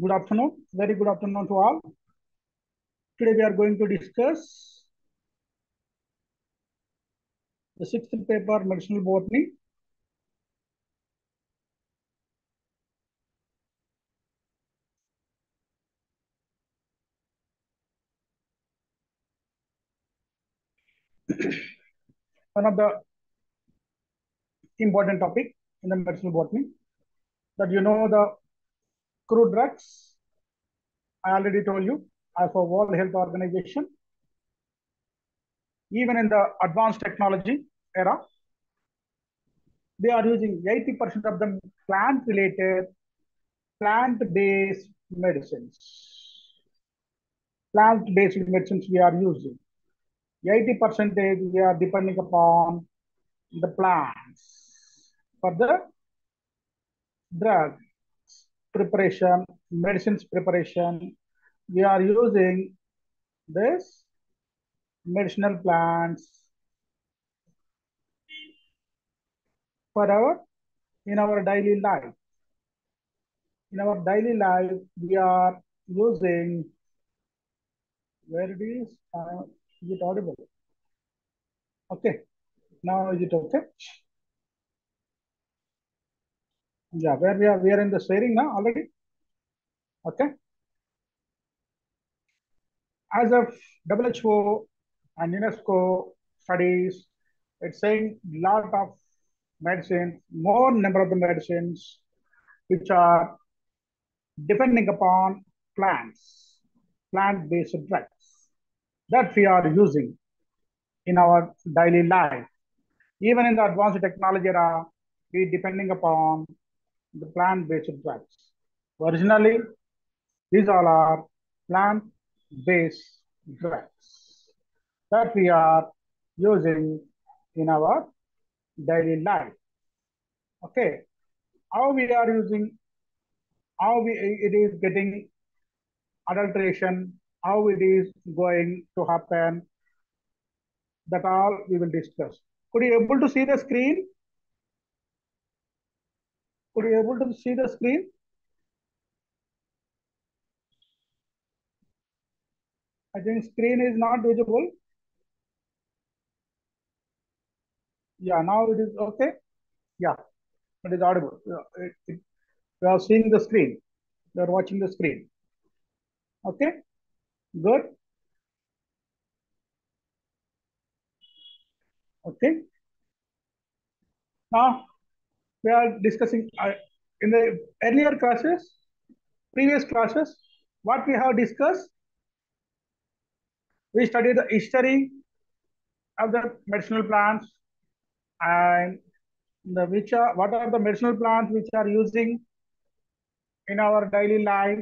Good afternoon, very good afternoon to all. Today we are going to discuss the sixth paper, Medicinal Botany. One of the important topic in the medicinal botany that the crude drugs. I already told you, as for World Health Organization, even in the advanced technology era, they are using 80% of them plant-related, plant-based medicines. Plant-based medicines we are using. 80% we are depending upon the plants for the drug preparation, medicines preparation. We are using this medicinal plants for in our daily life. In our daily life, we are using, where it is it audible? Okay, now is it okay? Yeah, where we are in the sharing now already. Okay. As of WHO and UNESCO studies, it's saying lot of medicines, more number of the medicines which are depending upon plants, plant-based drugs that we are using in our daily life. Even in the advanced technology era, we depending upon the plant-based drugs. Originally, these all are plant-based drugs that we are using in our daily life. Okay, how we are using, it is getting adulteration, how it is going to happen, that all we will discuss. Could you able to see the screen? Could you able to see the screen? I think screen is not visible. Yeah, now it is okay. Yeah, it is audible. We are seeing the screen. We are watching the screen. Okay, good. Okay. Now we are discussing in the earlier classes, previous classes, what we have discussed. We studied the history of the medicinal plants and what are the medicinal plants which are using in our daily life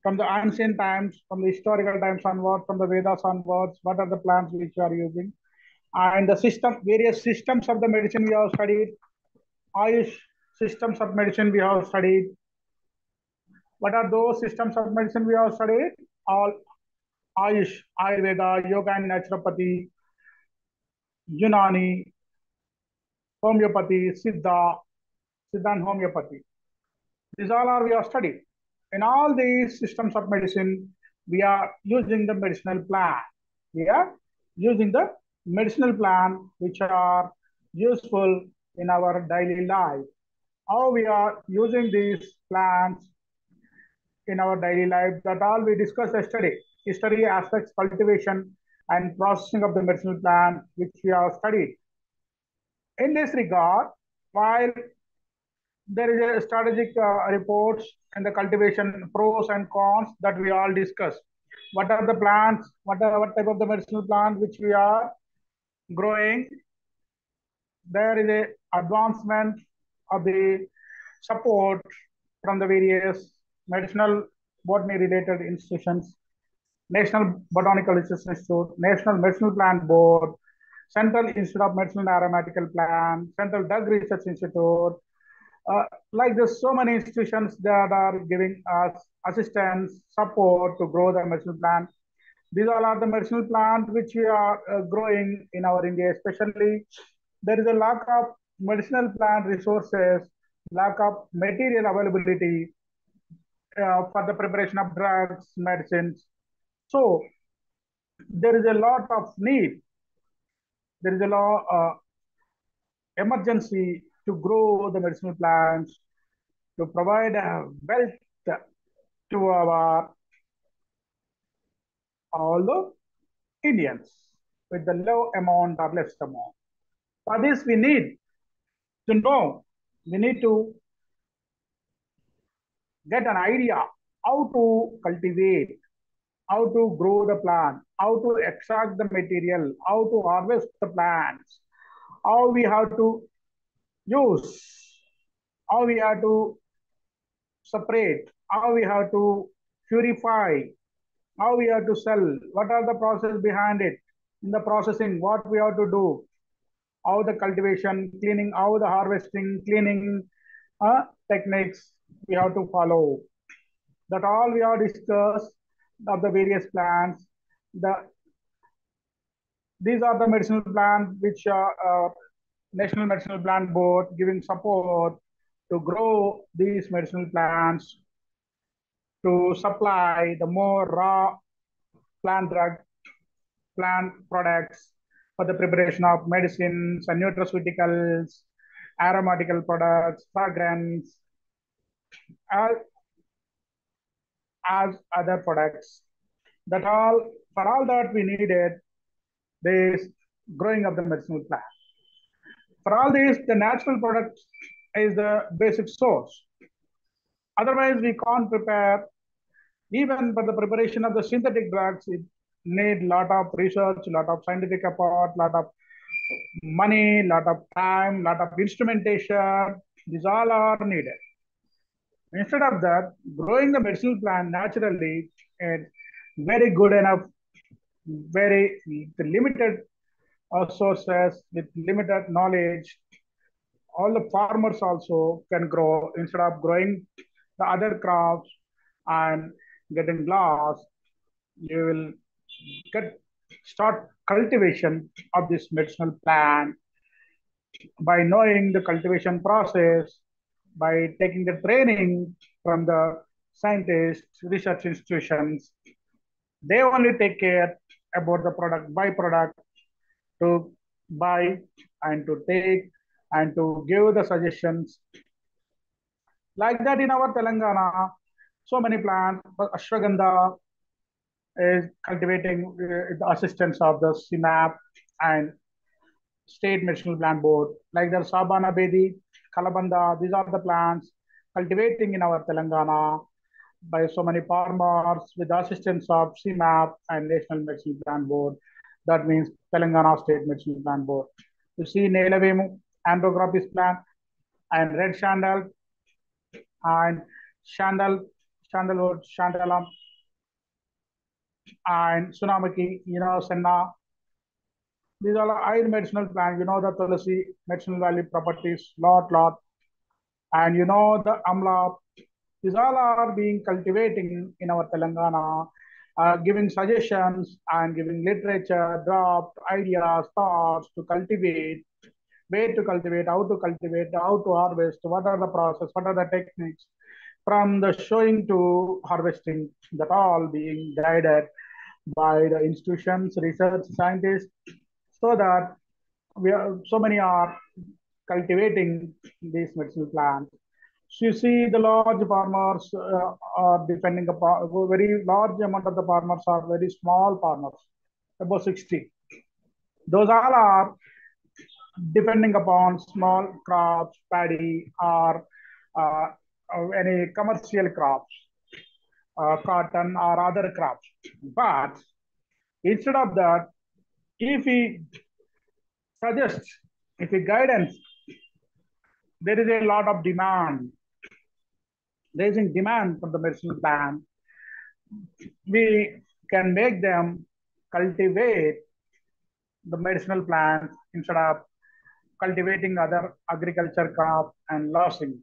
from the ancient times, from the historical times onwards, from the Vedas onwards. What are the plants which are using, and the various systems of the medicine we have studied. Ayush systems of medicine we have studied. What are those systems of medicine we have studied? All Ayush, Ayurveda, Yoga and Naturopathy, Unani, Homeopathy, Siddha and Homeopathy. These all are we have studied. In all these systems of medicine, we are using the medicinal plant. We are using the medicinal plant which are useful in our daily life. How we are using these plants in our daily life, that all we discussed yesterday. History, aspects, cultivation, and processing of the medicinal plant, which we have studied. In this regard, while there is a strategic reports and the cultivation pros and cons that we all discussed. What are the plants? What type of the medicinal plant which we are growing? There is a advancement of the support from the various medicinal botany related institutions, National Botanical Research Institute, National Medicinal Plant Board, Central Institute of Medicinal and Aromatical Plant, Central Drug Research Institute. Like there's so many institutions that are giving us assistance, support to grow the medicinal plant. These all are the medicinal plants which we are growing in our India, especially there is a lack of medicinal plant resources, lack of material availability for the preparation of drugs, medicines. So there is a lot of need. There is a lot emergency to grow the medicinal plants to provide wealth to our all the Indians with the low amount or less amount. For this, we need to know, we need to get an idea how to cultivate, how to grow the plant, how to extract the material, how to harvest the plants, how we have to use, how we have to separate, how we have to purify, how we have to sell, what are the process behind it, in the processing, what we have to do, how the cultivation, cleaning, how the harvesting, cleaning techniques we have to follow. That all we have discussed of the various plants. These are the medicinal plants which National Medicinal Plant Board giving support to grow these medicinal plants to supply the more raw plant drug, plant products for the preparation of medicines and nutraceuticals, aromatical products, fragrance, as, as other products. That all for all that we needed this growing of the medicinal plant. For all these, the natural product is the basic source. Otherwise, we can't prepare. Even for the preparation of the synthetic drugs, it need lot of research, lot of scientific effort, lot of money, lot of time, lot of instrumentation. These all are needed. Instead of that, growing the medicinal plant naturally is very good enough, very limited sources with limited knowledge. All the farmers also can grow instead of growing the other crops and getting lost. You will get start cultivation of this medicinal plant by knowing the cultivation process, by taking the training from the scientists, research institutions. They only take care about the product by product to buy and to take and to give the suggestions. Like that in our Telangana, so many plants, ashwagandha is cultivating the assistance of the CMAP and State Medicinal Plant Board. Like the Sabana Bedi, Kalabanda, these are the plants cultivating in our Telangana by so many farmers with the assistance of CMAP and National Medicinal Plant Board. That means Telangana State Medicinal Plant Board. You see Nelavemu, Andrographis plant, and red chandal, and sandalwood, sandalam, and Sunamaki, Senna. These are high medicinal plants. The Tulasi medicinal value properties, lot. And the Amla. These all are being cultivating in our Telangana, giving suggestions and giving literature, draft, ideas, thoughts to cultivate, where to cultivate, how to harvest, what are the process, what are the techniques, from the sowing to harvesting, that all being guided by the institutions, research scientists, so that so many are cultivating these medicinal plants. So you see the large farmers are depending upon, very large amount of the farmers are very small farmers, about 60. Those all are depending upon small crops, paddy, or uh, any commercial crops, cotton or other crops. But instead of that, if we suggest, if we guidance, there is a lot of demand, raising demand for the medicinal plant, we can make them cultivate the medicinal plants instead of cultivating other agriculture crop and losing.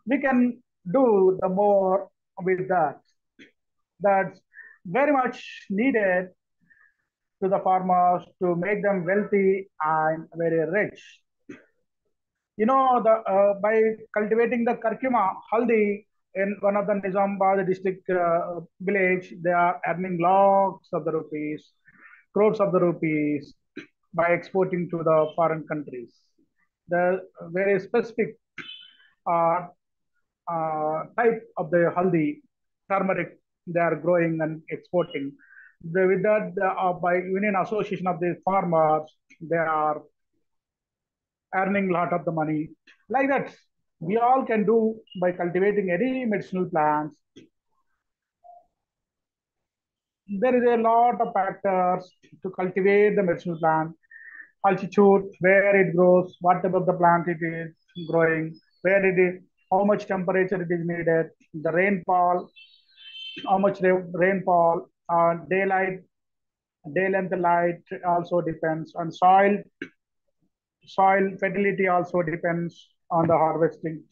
We can do the more with that. That's very much needed to the farmers to make them wealthy and very rich. The by cultivating the curcuma, haldi, in one of the Nizamabad district village, they are earning lakhs of the rupees, crores of the rupees by exporting to the foreign countries. The very specific uh, type of the haldi, turmeric, they are growing and exporting. With that, by Union Association of the Farmers, they are earning a lot of the money. Like that, we all can do by cultivating any medicinal plants. There is a lot of factors to cultivate the medicinal plant. Altitude, where it grows, what type of the plant it is growing, where it is, how much temperature it is needed, the rainfall, how much rainfall, daylight, day length light also depends on soil fertility also depends on the harvesting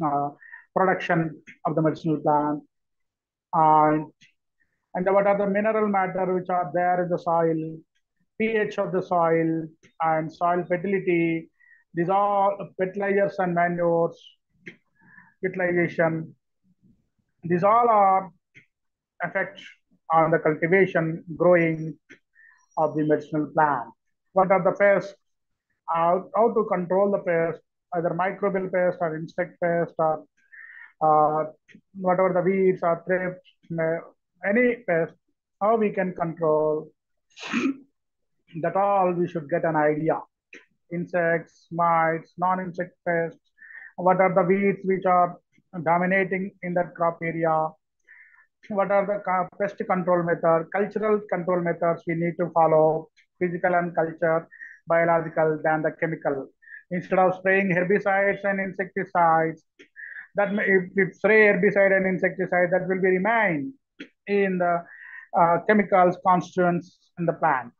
production of the medicinal plant. And what are the mineral matter which are there in the soil, pH of the soil, and soil fertility. These are fertilizers and manures utilization. These all are effects on the cultivation, growing of the medicinal plant. What are the pests? How to control the pest, either microbial pest or insect pest or uh, whatever the weeds or thrips, any pest, how we can control that all we should get an idea. Insects, mites, non-insect pests, what are the weeds which are dominating in that crop area, what are the pest control methods, cultural control methods we need to follow, physical and culture, biological than the chemical. Instead of spraying herbicides and insecticides, that if we spray herbicide and insecticide, that will be remain in the chemicals constituents in the plant.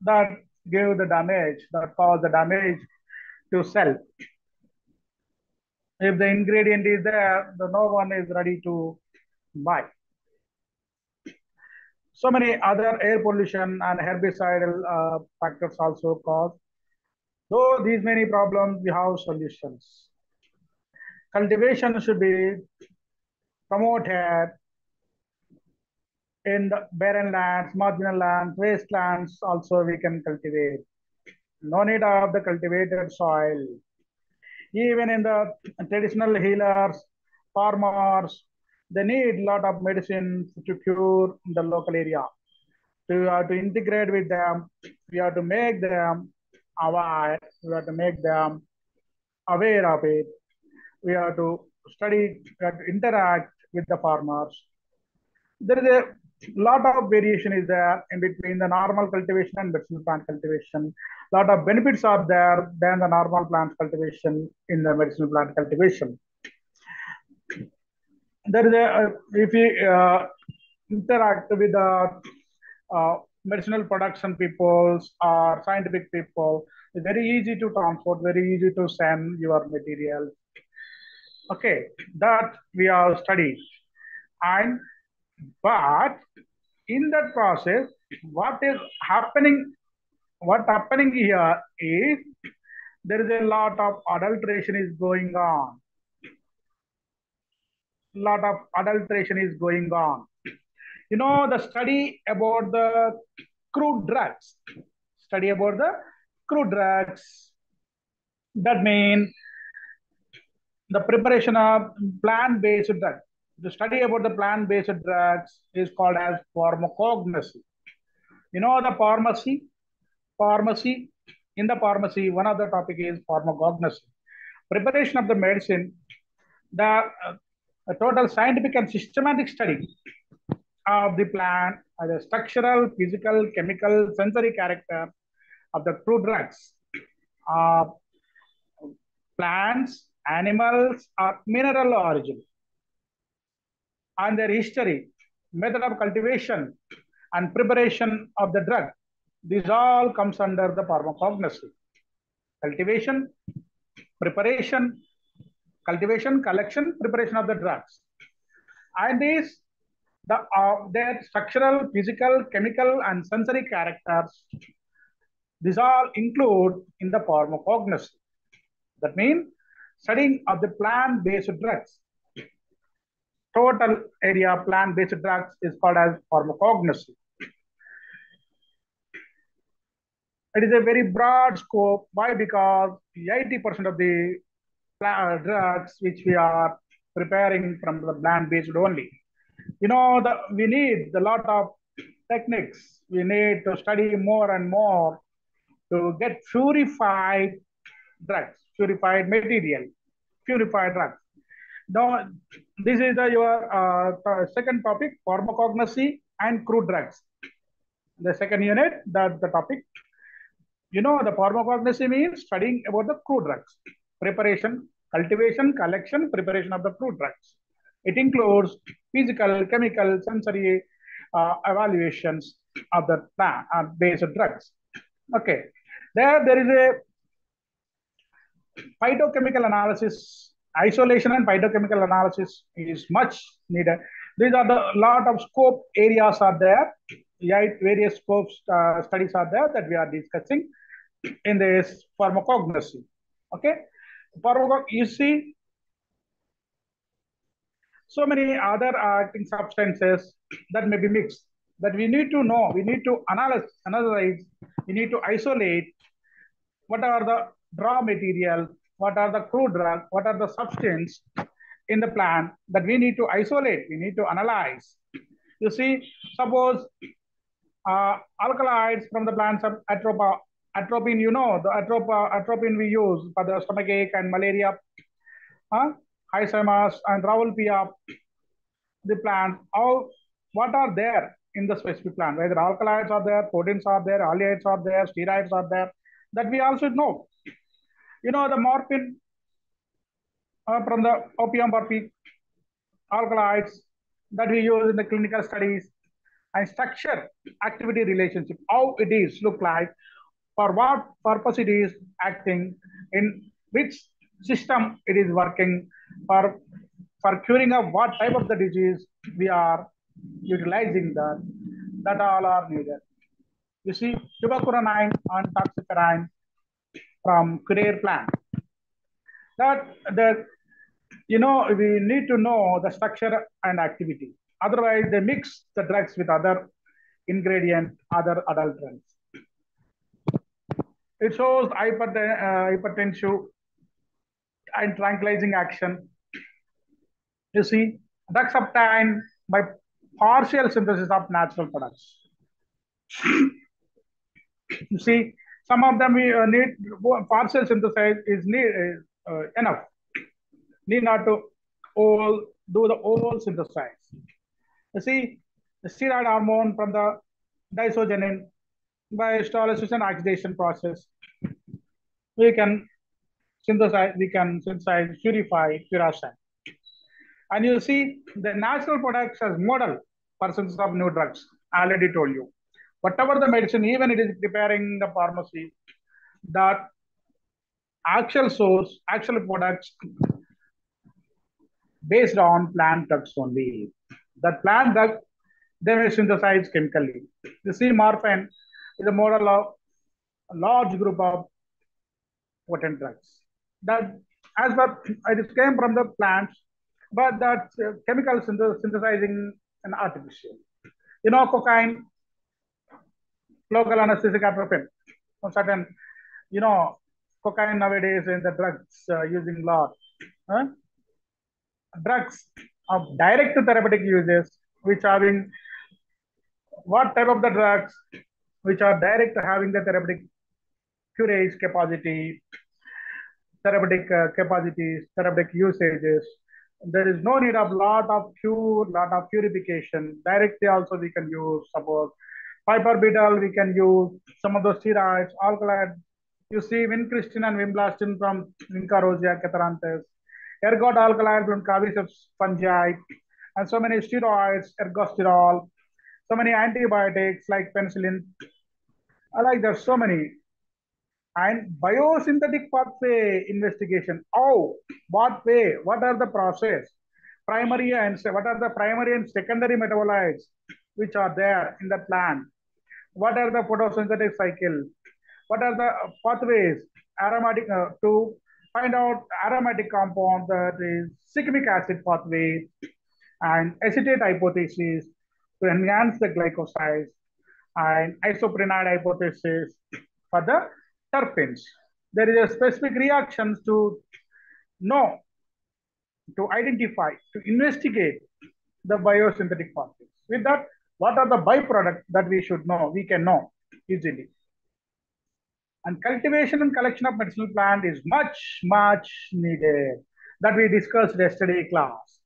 That give the damage, that cause the damage to cell. If the ingredient is there, the no one is ready to buy. So many other air pollution and herbicidal factors also cause. Though these many problems, we have solutions. Cultivation should be promoted in the barren lands, marginal lands, wastelands also we can cultivate. No need of the cultivated soil. Even in the traditional healers, farmers, they need a lot of medicine to cure the local area. We have to integrate with them. We have to make them aware. We have to make them aware of it. We have to study, we have to interact with the farmers. There is a lot of variation is there in between the normal cultivation and medicinal plant cultivation. Lot of benefits are there than the normal plant cultivation in the medicinal plant cultivation. There is a, if we interact with the medicinal production peoples or scientific people, it's very easy to transport, very easy to send your material. Okay, that we have studied. And but in that process, what is happening? What happening here is there is a lot of adulteration is going on. Lot of adulteration is going on. You know, the study about the crude drugs. Study about the crude drugs. That means the preparation of plant-based drugs. The study about the plant-based drugs is called as pharmacognosy. You know the pharmacy? Pharmacy. In the pharmacy, one of the topic is pharmacognosy. Preparation of the medicine, the total scientific and systematic study of the plant, the structural, physical, chemical, sensory character of the crude drugs. Plants, animals, or mineral origin, and their history, method of cultivation, and preparation of the drug. This all comes under the pharmacognosy. Cultivation, preparation, cultivation, collection, preparation of the drugs. And these, their structural, physical, chemical, and sensory characters, these all include in the pharmacognosy. That means studying of the plant-based drugs. total area plant-based drugs is called as pharmacognosy. It is a very broad scope. Why? Because 80% of the drugs which we are preparing from the plant-based only. We need a lot of techniques. We need to study more and more to get purified drugs, purified material, purified drugs. Now, this is your second topic, pharmacognosy and crude drugs. The second unit, that's the topic. The pharmacognosy means studying about the crude drugs, preparation, cultivation, collection, preparation of the crude drugs. It includes physical, chemical, sensory evaluations of the plant-based drugs. Okay, there is a phytochemical analysis, isolation and phytochemical analysis is much needed. These are the lot of scope areas are there. Various scopes studies are there that we are discussing in this pharmacognosy. Okay, you see so many other acting substances that may be mixed that we need to know, we need to analyze, we need to isolate what are the raw material, what are the crude drug, what are the substance in the plant that we need to isolate, we need to analyze. You see, suppose alkaloids from the plants of atropine, the atropine we use for the stomachache and malaria, Hysamas and Rawalpia, the plant, all what are there in the specific plant, whether alkaloids are there, proteins are there, aldehydes are there, steroids are there, that we also know. The morphine from the opium poppy, alkaloids that we use in the clinical studies, and structure activity relationship, how it is look like, for what purpose it is acting, in which system it is working, for curing of what type of the disease we are utilizing that all are needed. You see, tuberculinine and toxicurine from Curer plant. We need to know the structure and activity. Otherwise, they mix the drugs with other ingredient, other adulterants. It shows hypertensive and tranquilizing action. You see, drugs obtained by partial synthesis of natural products. You see, some of them we need partial synthesis is enough. Need not to do the whole synthesis. You see, the steroid hormone from the disogenin by hydrolysis and oxidation process, we can synthesize purify puracin. And you see, the natural products as model for synthesis of new drugs. I already told you. Whatever the medicine, even it is preparing the pharmacy, that actual source, actual products based on plant drugs only. That plant drug, they may synthesize chemically. You see, morphine is a model of a large group of potent drugs. That as per it came from the plants, but that chemical synthesizing an artificial. Cocaine, local anesthetic atropine. Certain, cocaine nowadays in the drugs using lot. Drugs of direct therapeutic uses, which having what type of the drugs which are direct having the therapeutic curage capacity, therapeutic capacities, therapeutic usages. There is no need of lot of purification. Directly also we can use, suppose piperbital, we can use some of those steroids, alkaloid. You see vincristine and vimblastin from Vinca rosea, catharanthus, ergot alkaloid from Caviceps fungi, and so many steroids, ergosterol, so many antibiotics like penicillin. I like there's so many. And biosynthetic pathway investigation. Oh, what way? What are the process? Primary and what are the primary and secondary metabolites which are there in the plant? What are the photosynthetic cycle? What are the pathways aromatic to find out aromatic compound, that is cyclic acid pathway, and acetate hypothesis to enhance the glycosides, and isoprene hypothesis for the terpenes. There is a specific reactions to know, to identify, to investigate the biosynthetic pathways. With that, what are the byproducts that we should know, we can know easily. And cultivation and collection of medicinal plant is much needed that we discussed yesterday class.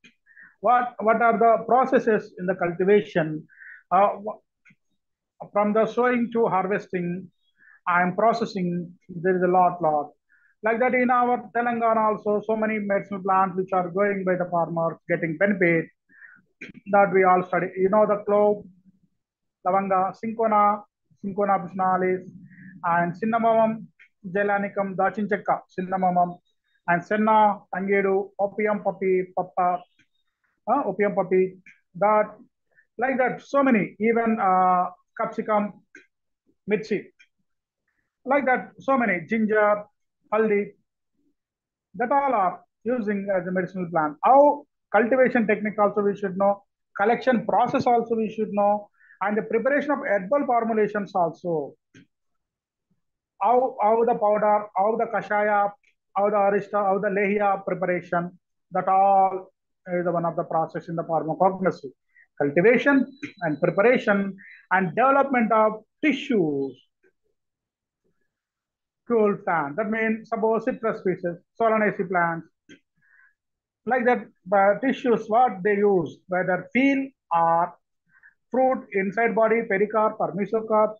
What are the processes in the cultivation from the sowing to harvesting and processing? There is a lot. Like that in our Telangana also, so many medicinal plants which are going by the farmers getting benefit that we all study. You know the clove, lavanga, cinchona officinalis, and cinnamomum gelanicum, dachin chekka, cinnamomum, and senna, tangedu, opium poppy, that like that. So many, even capsicum, mirchi, like that. So many, ginger, haldi, that all are using as a medicinal plant. How cultivation technique also we should know, collection process also we should know, and the preparation of herbal formulations also. How the powder, how the kashaya, how the arista, how the lehya preparation, that all is one of the process in the pharmacognosy. Cultivation and preparation and development of tissues. Cool plant. That means suppose citrus species, Solanaceae plants, like that tissues what they use, whether peel or fruit inside body, pericarp or mesocarp,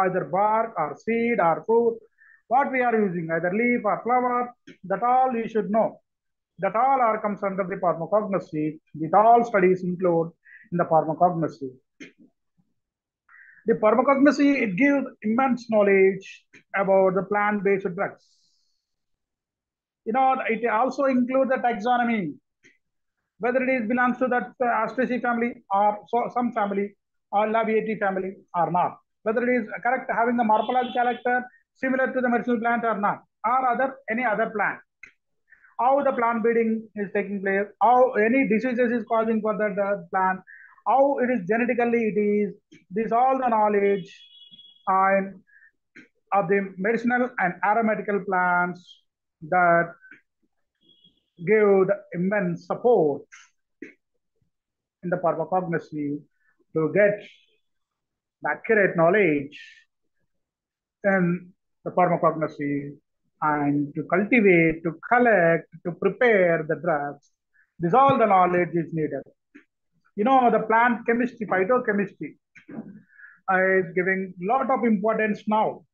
either bark or seed or fruit, what we are using, either leaf or flower, that all you should know. That all are comes under the pharmacognosy. With all studies include in the pharmacognosy. The pharmacognosy, it gives immense knowledge about the plant-based drugs. You know, it also includes the taxonomy, whether it is belongs to that Astraceae family or some family or Labiaceae family or not. Whether it is correct having the morphological character similar to the medicinal plant or not, or any other plant. How the plant breeding is taking place, how any diseases is causing for that plant, how it is genetically it is. This all the knowledge and of the medicinal and aromatical plants that give the immense support in the pharmacognosy to get accurate knowledge in the pharmacognosy and to cultivate, to collect, to prepare the drugs. This all the knowledge is needed. You know, the plant chemistry, phytochemistry is giving lot of importance now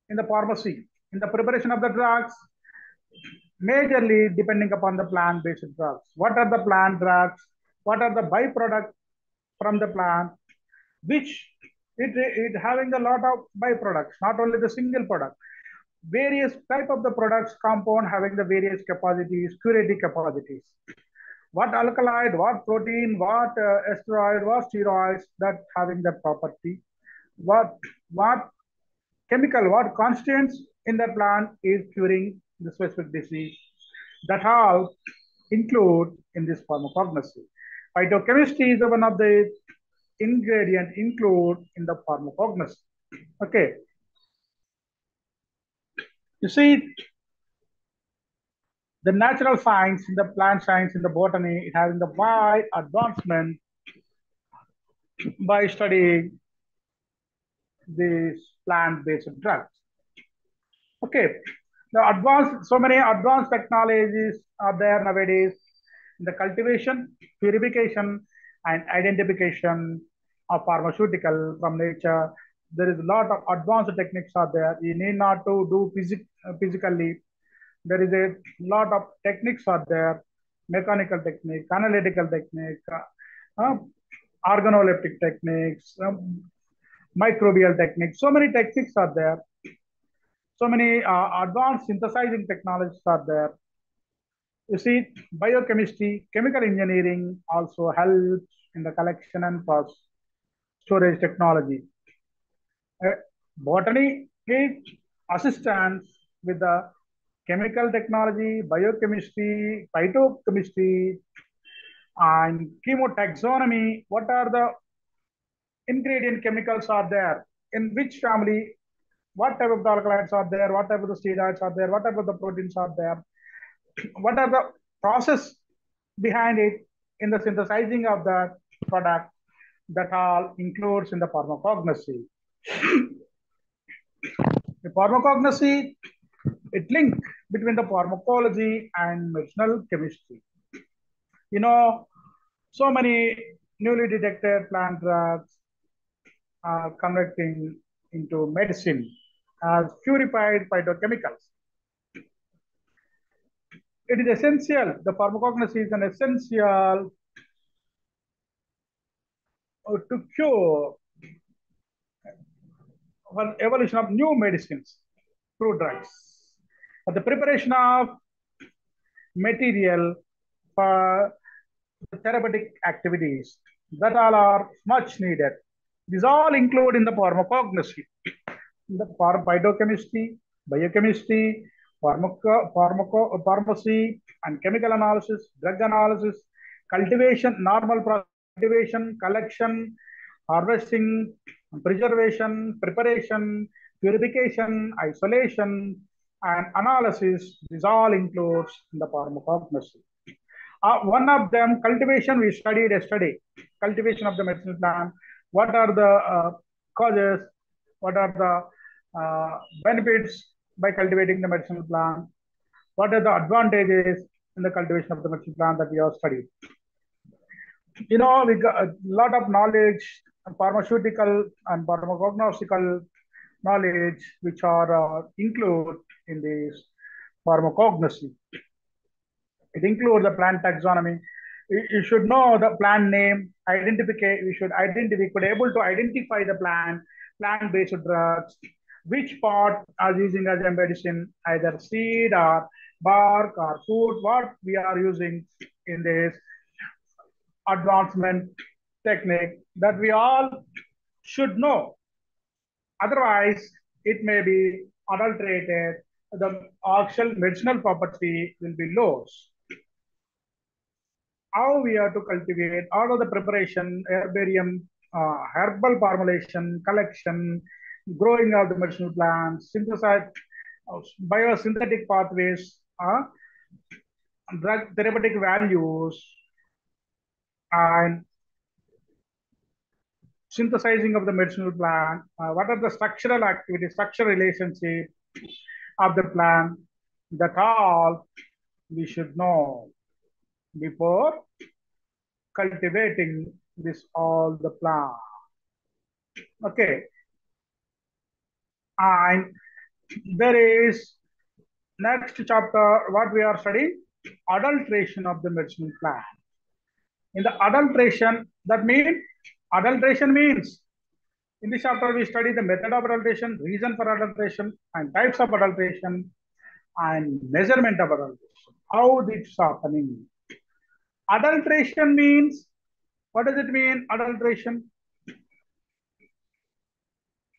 in the pharmacy, in the preparation of the drugs, majorly depending upon the plant-based drugs. What are the plant drugs? What are the byproducts from the plant? Which it having a lot of byproducts, not only the single product. Various type of the products compound having the various capacities, curative capacities. What alkaloid, what protein, what esteroid, what steroids that having that property. What chemical, what constituents in the plant is curing the specific disease. That all include in this pharmacognosy. Phytochemistry is one of the ingredient include in the pharmacognosy. Okay. You see, the natural science, in the plant science, in the botany, it having the wide advancement by studying these plant-based drugs. Okay, so many advanced technologies are there nowadays in the cultivation, purification, and identification of pharmaceutical from nature. There is a lot of advanced techniques are there. You need not to do physically. There is a lot of techniques are there, mechanical technique, analytical technique, organoleptic techniques, microbial techniques. So many techniques are there. So many advanced synthesizing technologies are there. You see, biochemistry, chemical engineering also helps in the collection and storage technology. Botany is assistance with the chemical technology, biochemistry, phytochemistry, And chemotaxonomy, what are the ingredient chemicals are there, in which family, what type of the alkaloids are there, what type of the steroids are there, what type of the proteins are there, what are the process behind it in the synthesizing of the product, that all includes in the pharmacognosy. The pharmacognosy, it link between the pharmacology and medicinal chemistry. You know, so many newly detected plant drugs are converting into medicine as purified phytochemicals. It is essential, the pharmacognosy is an essential to cure for evolution of new medicines through drugs. The preparation of material for therapeutic activities, that all are much needed. These all include in the pharmacognosy, the phytochemistry, biochemistry, pharmacy, and chemical analysis, drug analysis, cultivation, normal cultivation, collection, harvesting, preservation, preparation, purification, isolation, and analysis. This all includes in the pharmacognosy. One of them, cultivation, we studied yesterday. Cultivation of the medicinal plant. What are the causes? What are the benefits by cultivating the medicinal plant? What are the advantages in the cultivation of the medicinal plant that we have studied? You know, we got a lot of knowledge, pharmaceutical and pharmacognostic knowledge, which are included in this pharmacognosy. It includes the plant taxonomy. You should know the plant name, identify, we should identify, could able to identify the plant-based drugs, which part are using as a medicine, either seed or bark or food, what we are using in this advancement technique, that we all should know. Otherwise, it may be adulterated, the actual medicinal property will be lost. How we are to cultivate, all of the preparation, herbarium, herbal formulation, collection, growing of the medicinal plants, synthesize, biosynthetic pathways, drug therapeutic values, and synthesizing of the medicinal plant, what are the structural activities, structural relationship of the plant, that all we should know before cultivating this all the plant. Okay, and there is next chapter what we are studying, adulteration of the medicinal plant. In the adulteration means in this chapter we study the method of adulteration, reason for adulteration, and types of adulteration, and measurement of adulteration. How this is happening? Adulteration means, what does it mean? Adulteration.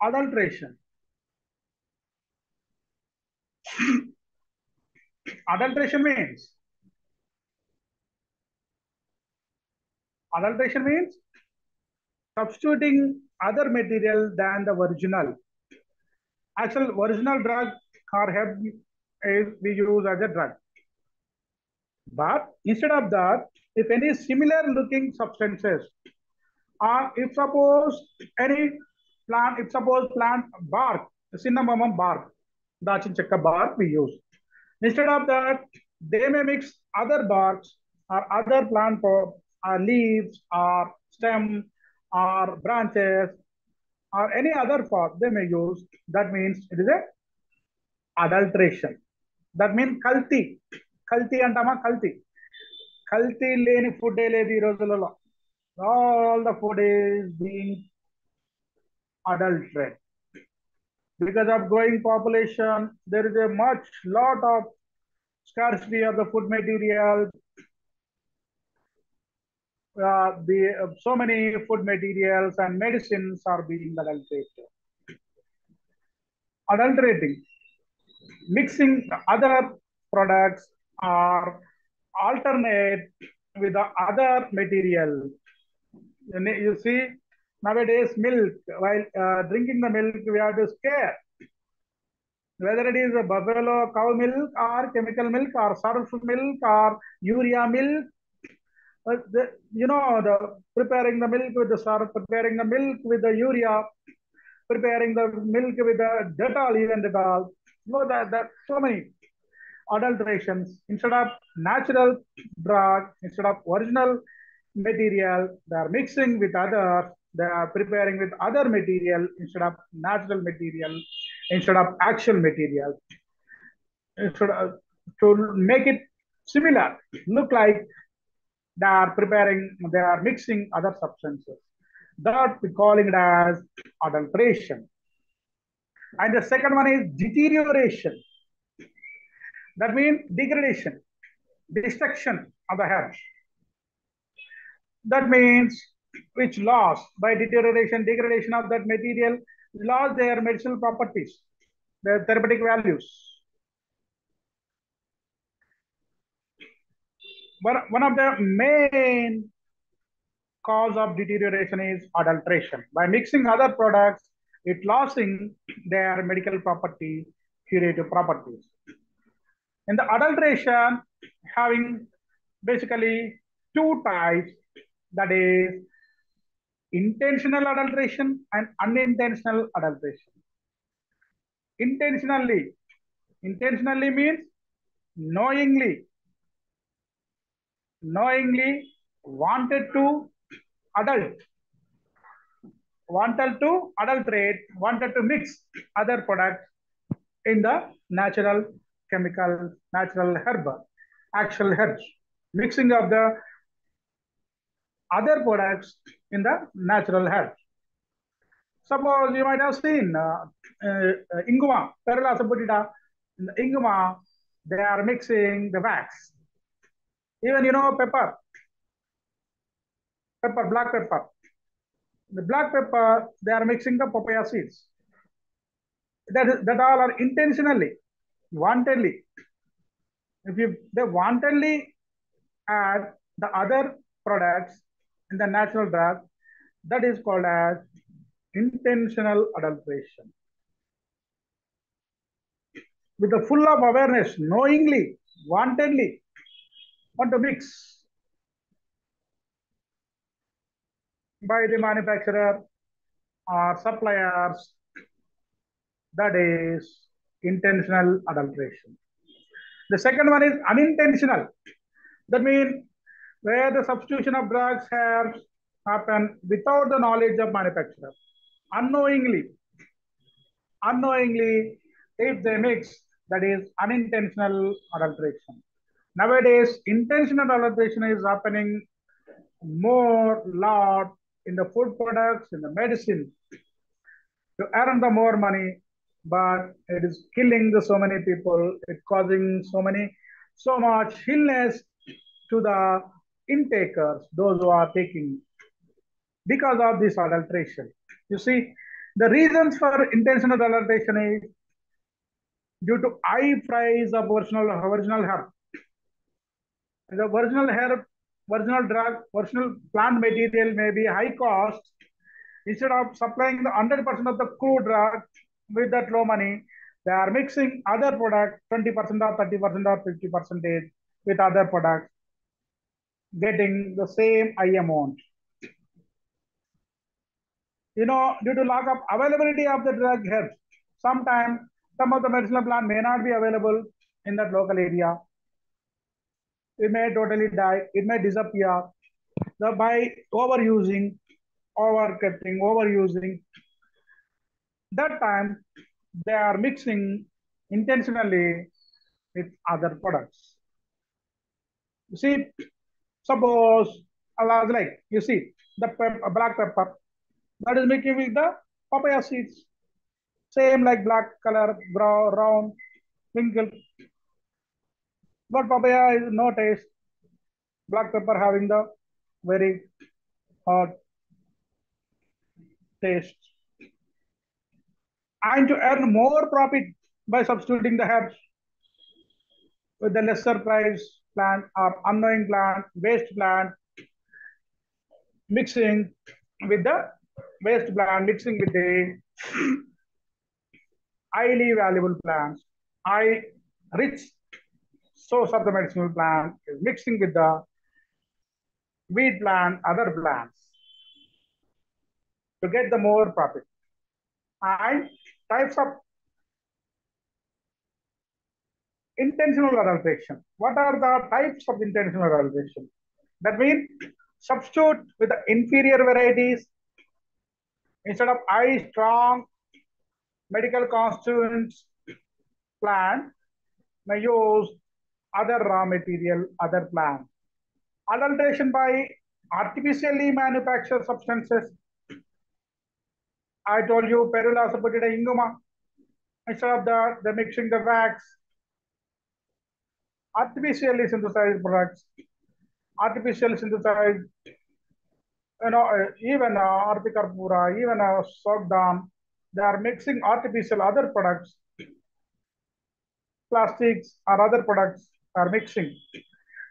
Adulteration. Adulteration means substituting other material than the original. Actual original drug or herb is we use as a drug. But instead of that, if any similar looking substances, or if suppose plant bark, cinnamon bark, dachin chakka bark we use. Instead of that, they may mix other barks or other plant or leaves or stem or branches or any other part they may use. That means it is a adulteration. That means kalti. Kalti antama kalti. Kalti leni food ledi rozulalo. All the food is being adulterated. Because of growing population, there is a lot of scarcity of the food material. So many food materials and medicines are being adulterated. Adulterating, mixing other products or alternate with the other material. You see, nowadays milk, while drinking the milk, we have to scare whether it is a buffalo cow milk or chemical milk or surf milk or urea milk. The preparing the milk with the surf, preparing the milk with the urea, preparing the milk with the Dettol, even Dettol. That so many adulterations. Instead of natural drug, instead of original material, they are mixing with others. They are preparing with other material instead of natural material, instead of actual material. Instead of, to make it similar, look like they are mixing other substances. That we calling it as adulteration. And the second one is deterioration. That means degradation, destruction of the herbs. That means which lost by deterioration, degradation of that material, lost their medicinal properties, their therapeutic values. One of the main cause of deterioration is adulteration. By mixing other products, it losing their medical property, curative properties. In the adulteration, having basically two types, that is intentional adulteration and unintentional adulteration. Intentionally means knowingly wanted to adult, wanted to mix other products in the natural chemical, natural herb, actual herbs, mixing of the other products in the natural herbs. Suppose you might have seen inguma, Kerala Saputita, in the inguma, they are mixing the wax. Even black pepper. The black pepper, they are mixing the papaya seeds. That all are intentionally, wantedly. If they wantedly add the other products in the natural drug, that is called as intentional adulteration. With the full of awareness, knowingly, wantedly, want to mix by the manufacturer or suppliers, that is intentional adulteration. The second one is unintentional. That means where the substitution of drugs has happened without the knowledge of manufacturer. Unknowingly, if they mix, that is unintentional adulteration. Nowadays, intentional adulteration is happening more lot in the food products, in the medicine, to earn the more money, but it is killing so many people. It's causing so much illness to the intakers, those who are taking, because of this adulteration. You see, the reasons for intentional adulteration is due to high price of original herb. The original drug, original plant material may be high cost. Instead of supplying the 100% of the crude drug with that low money, they are mixing other products, 20% or 30% or 50% with other products, getting the same high amount. Due to lack of availability of the drug herbs, sometimes some of the medicinal plant may not be available in that local area. It may totally die, it may disappear. By overusing, overusing, that time they are mixing intentionally with other products. You see, suppose, like, you see, the black pepper, that is making with the papaya seeds. Same like black color, brown, round, wrinkle. But papaya is no taste. Black pepper having the very hot taste. And to earn more profit by substituting the herbs with the lesser price, plant or unknowing plant, waste plant, mixing with the waste plant, mixing with the highly valuable plants, high rich source of the medicinal plant is mixing with the weed plant, other plants to get the more profit. And types of intentional adulteration. What are the types of intentional adulteration? That means substitute with the inferior varieties instead of high strong medical constituents plant may use other raw material, other plant. Adulteration by artificially manufactured substances. I told you Perula substituted inguma. Instead of that, they're mixing the wax. Artificially synthesized products, artificially synthesized, even Artikarpura, even Sogdam, they are mixing artificial other products, plastics or other products are mixing.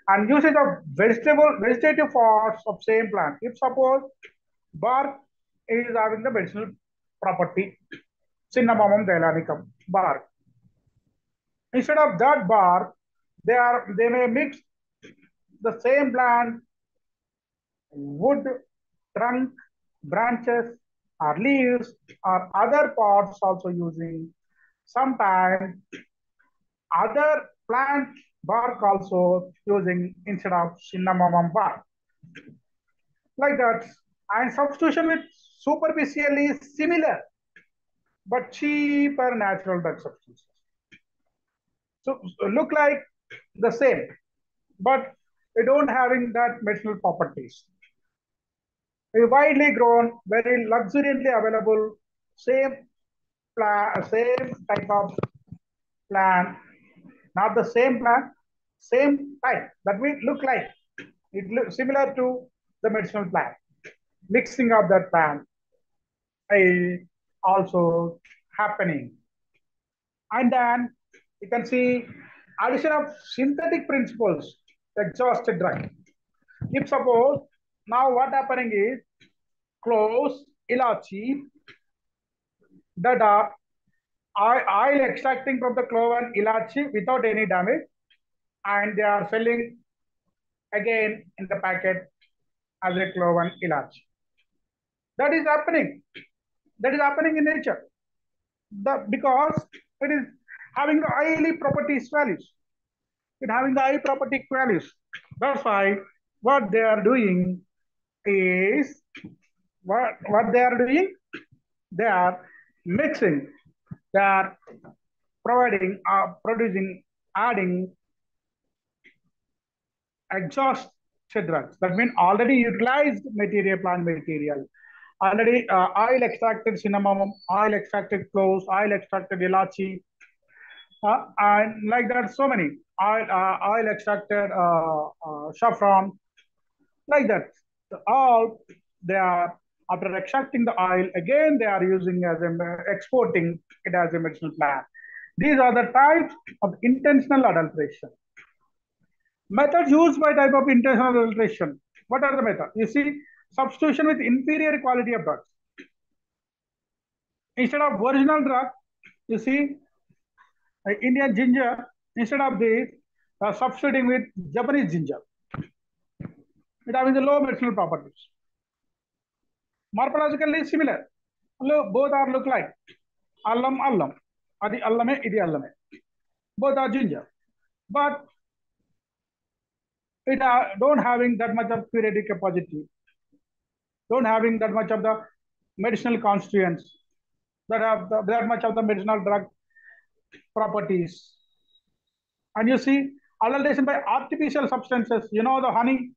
And usage of vegetative parts of same plant. If suppose bark is having the medicinal property, Cinnamomum deilanicum, bark. Instead of that bark, they may mix the same plant, wood, trunk, branches, or leaves, or other parts also using. Sometimes other plant bark also using instead of cinnamomum bark. Like that. And substitution with superficially similar but cheaper natural drug substances. So look like the same, but they don't having that medicinal properties. A widely grown, very luxuriantly available, same same type of plant, not the same plant, same type. That means look like it looks similar to the medicinal plant. Mixing of that plant is also happening. And then you can see addition of synthetic principles, exhausted drug. If suppose now what happening is cloves, ilachi that are oil extracting from the clove and ilachi without any damage, and they are selling again in the packet as a clove and ilachi. That is happening. That is happening in nature. Because it is having the highly properties values. It having the high property values. That's why what they are doing is what they are doing. They are mixing. They are producing, adding exhaust drugs. That means already utilized material, plant material. Already oil extracted cinnamon, oil extracted cloves, oil extracted ilachi, and like that, so many oil extracted saffron, like that. So all they are after extracting the oil again they are using as exporting it as a medicinal plant. These are the types of intentional adulteration. Methods used by type of intentional adulteration. What are the methods? You see, substitution with inferior quality of drugs. Instead of original drug, you see, Indian ginger, instead of this, substituting with Japanese ginger. It having the low medicinal properties. Morphologically similar. Both are look like. Allam, allam. Adi allame, idi allame. Both are ginger. But it don't having that much of curative capacity. Don't having that much of the medicinal constituents that have that much of the medicinal drug properties. And you see, adulteration by artificial substances. You know the honey.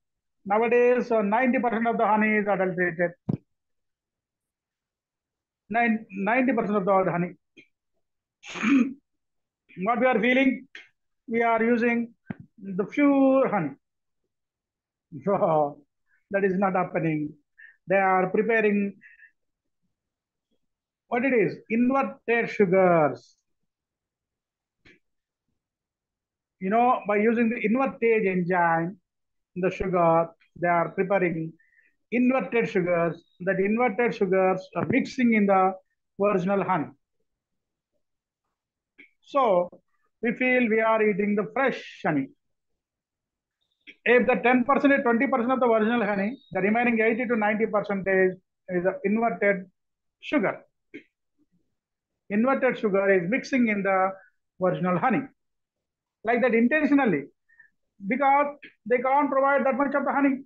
Nowadays, 90% of the honey is adulterated. 90% of the honey. What we are feeling, we are using the pure honey. So that is not happening. They are preparing what it is, inverted sugars. By using the invertage enzyme, the sugar, they are preparing inverted sugars. That inverted sugars are mixing in the original honey. So we feel we are eating the fresh honey. If the 10% is 20% of the original honey, the remaining 80 to 90% is the inverted sugar. Inverted sugar is mixing in the original honey. Like that intentionally, because they can't provide that much of the honey.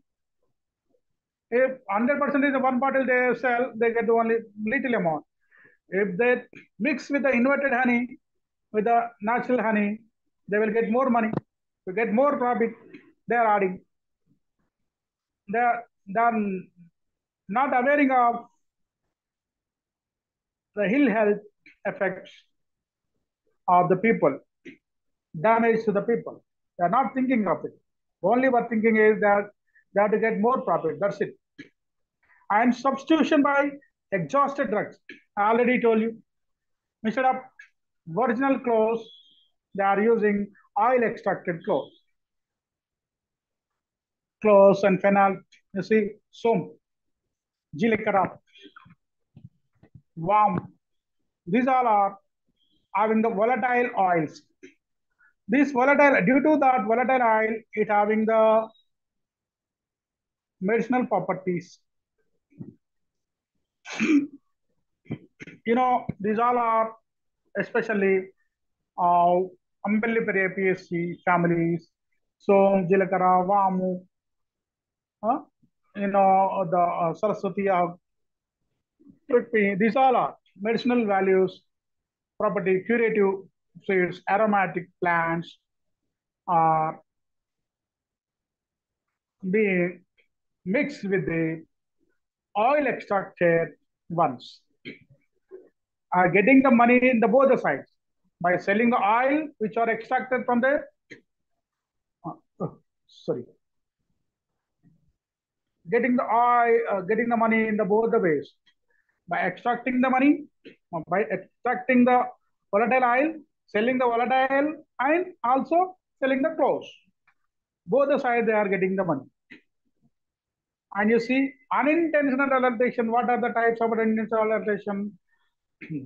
If 100% is the one bottle they sell, they get only little amount. If they mix with the inverted honey, with the natural honey, they will get more money. To get more profit, they are adding. They are not aware of the ill health effects of the people, damage to the people. They are not thinking of it. Only what thinking is that they have to get more profit. That's it. And substitution by exhausted drugs. I already told you. Instead of virginal cloves, they are using oil extracted cloves. Cloves and phenol, you see, soap, జీలకర్ర, warm. These all are having the volatile oils. This volatile, due to that volatile oil, it having the medicinal properties. These all are especially Ambellipere PSC families. So, Jilakara, Vamu, the Saraswati, these all are medicinal values, property, curative seeds, aromatic plants are being mixed with the oil extracted ones. Are getting the money in the both the sides by selling the oil which are extracted from the getting the oil, getting the money in the both the ways by extracting the money, by extracting the volatile oil, selling the volatile oil, also selling the clothes. Both the sides they are getting the money. And you see unintentional adulteration. What are the types of unintentional adulteration?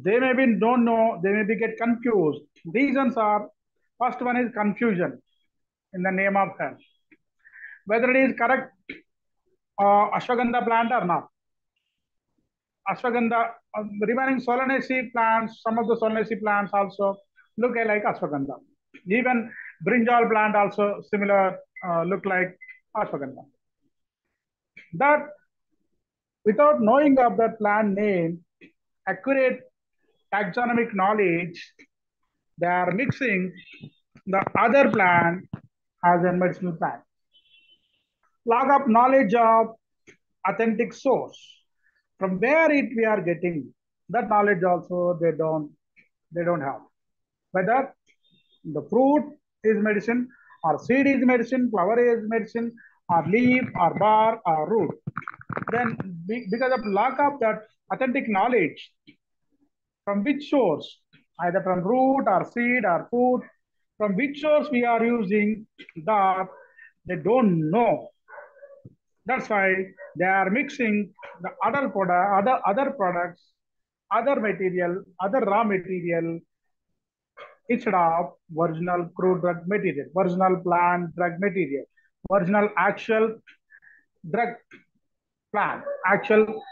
They maybe don't know, they maybe get confused. Reasons are, first one is confusion in the name of health. Whether it is correct ashwagandha plant or not. Ashwagandha, remaining Solanaceae plants, some of the Solanaceae plants also look like ashwagandha. Even brinjal plant also similar look like ashwagandha. That without knowing of that plant name, accurate taxonomic knowledge, they are mixing the other plant as a medicinal plant. Lack of knowledge of authentic source, from where we are getting that knowledge also they don't have. Whether the fruit is medicine, or seed is medicine, flower is medicine, or leaf, or bark, or root. Then because of lack of that authentic knowledge, from which source, either from root or seed or food, from which source we are using that they don't know. That's why they are mixing the other product, other products, other material, other raw material instead of original crude drug material, original plant drug material, original actual drug plant, actual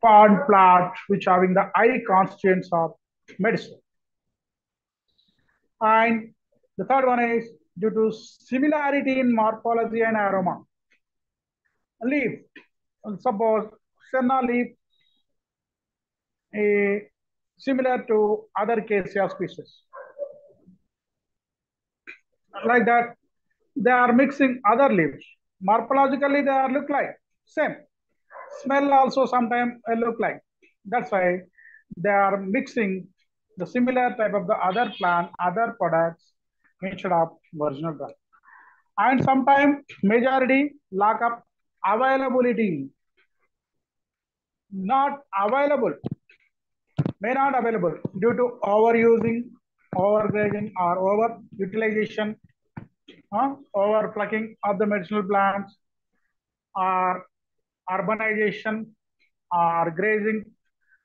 plant which having the high constituents of medicine. And the third one is due to similarity in morphology and aroma. Leaf, suppose senna leaf similar to other cassia species. Like that, they are mixing other leaves. Morphologically, they are look like same. Smell also sometimes look like. That's why they are mixing the similar type of the other plant, other products instead of original drug. And sometimes majority lack of availability. Not available, may not available due to overusing, overgrazing or overutilization, overplucking of the medicinal plants, or urbanization, or grazing,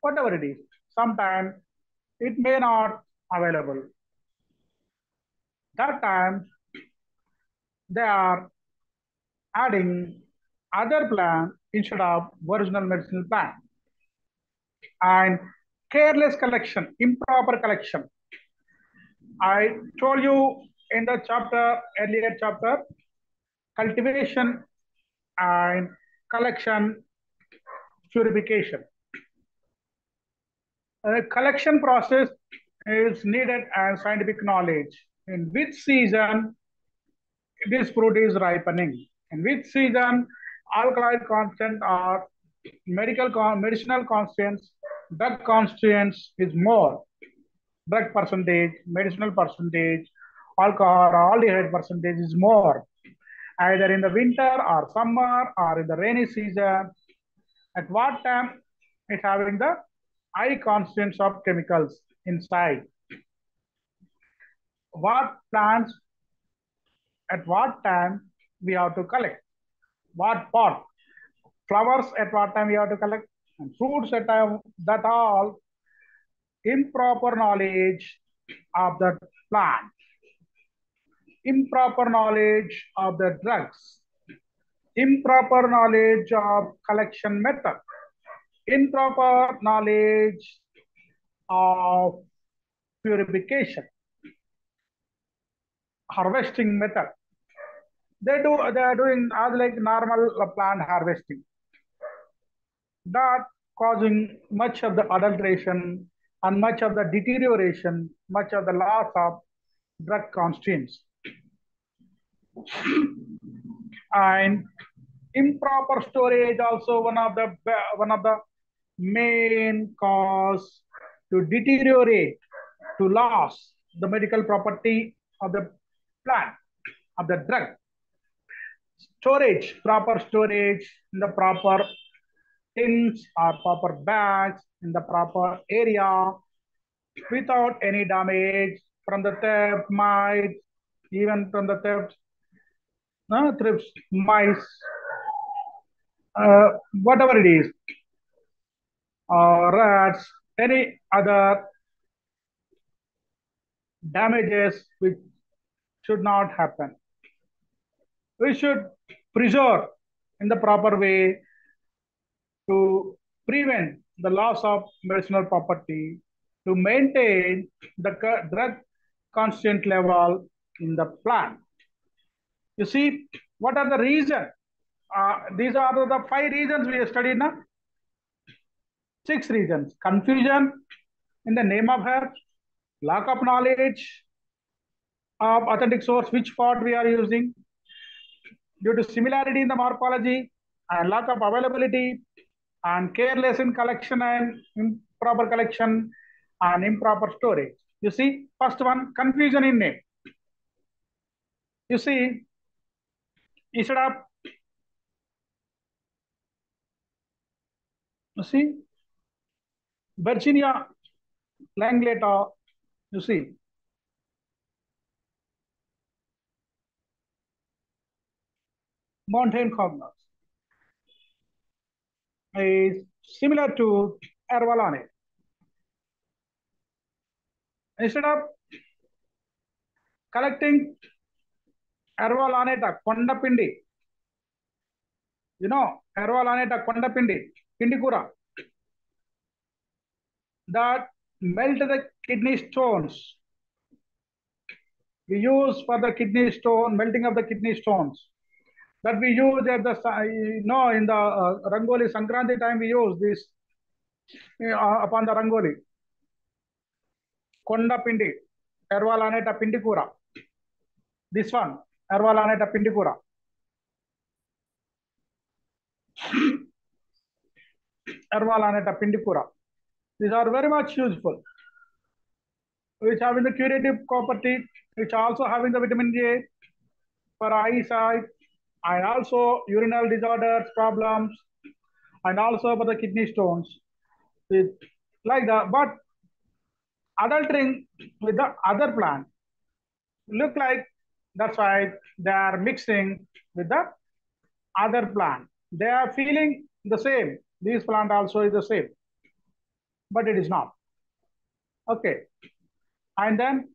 whatever it is. Sometimes it may not available. That time they are adding other plant instead of original medicinal plant. And careless collection, improper collection. I told you in the earlier chapter, cultivation and collection, purification. A collection process is needed as scientific knowledge. In which season this fruit is ripening? In which season alkali content or medicinal constants, drug constants is more? Drug percentage, medicinal percentage, alcohol or aldehyde percentage is more, either in the winter or summer or in the rainy season. At what time it's having the high constants of chemicals inside. What plants at what time we have to collect? What pot? Flowers at what time we have to collect? And fruits at time, that all improper knowledge of the plant, improper knowledge of the drugs, improper knowledge of collection method, improper knowledge of purification, harvesting method. They are doing as like normal plant harvesting. That causing much of the adulteration and much of the deterioration, much of the loss of drug constants. And improper storage also one of the main cause to deteriorate, to lose the medical property of the plant, of the drug. Storage, proper storage in the proper tins or proper bags in the proper area without any damage from the theft, mites, even from the theft, thrips, mice, whatever it is, rats, any other damages which should not happen. We should preserve in the proper way to prevent the loss of medicinal property, to maintain the drug constant level in the plant. You see, what are the reasons? These are the 5 reasons we studied now. 6 reasons. Confusion in the name of herbs, lack of knowledge of authentic source, which pot we are using, due to similarity in the morphology and lack of availability, and careless in collection and improper collection and improper storage. You see, first one, confusion in name. You see, instead of, Virginia langlata, you see, mountain cognos is similar to Ervalane. Instead of collecting Ervalaneta, Kondapindi, Ervalaneta, Kondapindi, Pindikura, that melt the kidney stones. We use for the kidney stone, melting of the kidney stones. That we use at the, in the Rangoli Sankranti time, we use this upon the Rangoli. Kondapindi, Ervalaneta Pindikura. This one, Ervalaneta Pindikura. Ervalaneta Pindikura. These are very much useful, which having the curative property, which also having the vitamin A for eyesight, and also urinary disorders, problems, and also for the kidney stones. Like that. But adultering with the other plant. Look like that's why they are mixing with the other plant. They are feeling the same. This plant also is the same, but it is not. Okay. And then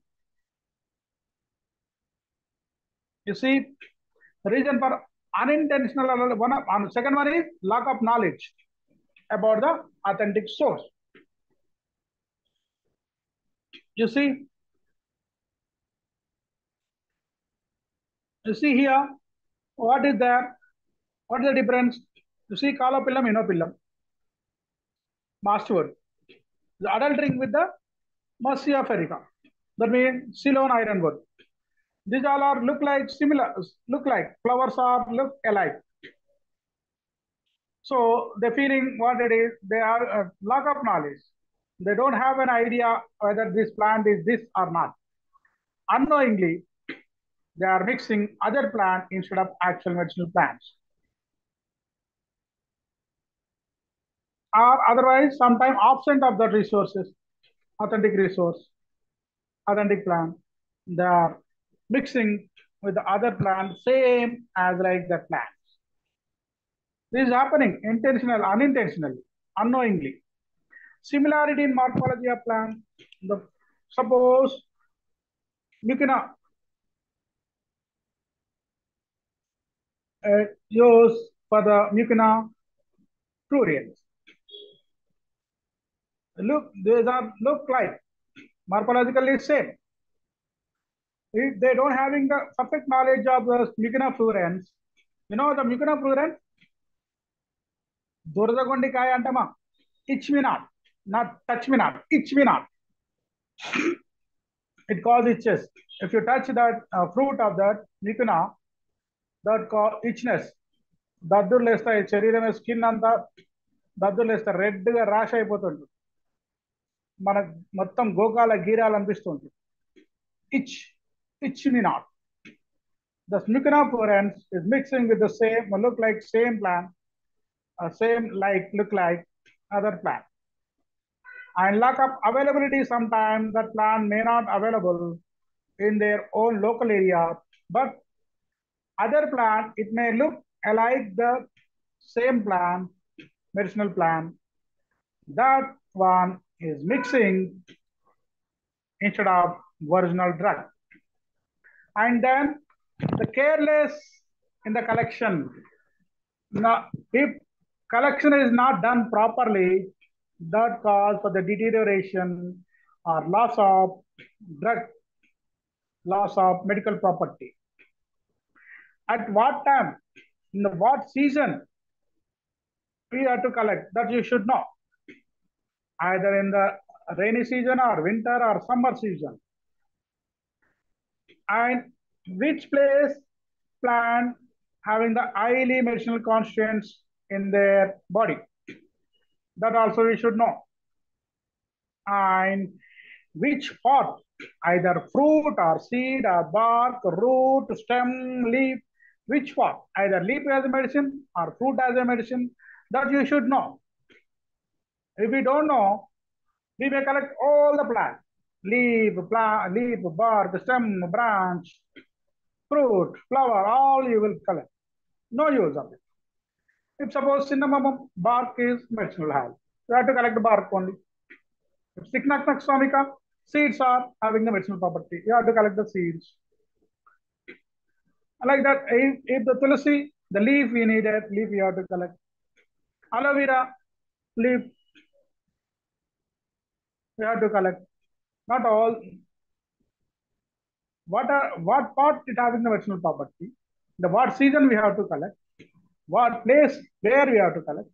you see the reason for unintentional second one is lack of knowledge about the authentic source. You see, here, what is there? What is the difference? You see, colopillum, inopillum, masterwood. The adultering with the Marcia ferica. That means Ceylon ironwood. These all are look like similar, look like flowers are look alike. So the feeling what it is, they are a lack of knowledge. They don't have an idea whether this plant is this or not. Unknowingly, they are mixing other plant instead of actual medicinal plants. Or otherwise, sometimes absent of the resources, authentic resource, authentic plant, they are mixing with the other plant, same as like the plants. This is happening intentional, unintentionally, unknowingly. Similarity in morphology of plant. Suppose mucuna used for the mucuna pruriens. Look, these are look like morphologically same. If they don't having the perfect knowledge of the mucuna pruriens, you know the mucuna pruriens, Durdagondi Kai Antama, itch me not touch me not, itch me not. It causes itches. If you touch that fruit of that mucuna, that cause itchness. దద్దుర్లు వేస్తాయి శరీరం skin అంతా దద్దుర్లు వేస్తాయి రెడ్గా rash అయిపోతుంది మనకు మొత్తం గోకాల గీరాలు అనిపిస్తుంది itch me not. The mucuna pruriens is mixing with the same look like same plant, same like look like other plant, and lack of availability. Sometimes that plant may not available in their own local area, but other plant it may look alike the same plant, medicinal plant. That one is mixing instead of original drug. And then the careless in the collection. Now, if collection is not done properly, that cause for the deterioration or loss of drug, loss of medical property. At what time, in the what season we have to collect, that you should know. Either in the rainy season or winter or summer season. And which place plant having the highly medicinal constituents in their body. That also we should know. And which part, either fruit or seed or bark, root, stem, leaf, which part, either leaf as a medicine or fruit as a medicine, that you should know. If we don't know, we may collect all the plants, leaf, bark, stem, branch, fruit, flower, all you will collect. No use of it. If suppose cinnamon bark is medicinal health, you have to collect the bark only. If Cycnacnus sonica, seeds are having the medicinal property, you have to collect the seeds. Like that, if the tulsi, the leaf we needed, leaf you have to collect. Aloe vera, leaf, we have to collect. Not all. What part it having the medicinal property, the what season we have to collect, what place where we have to collect,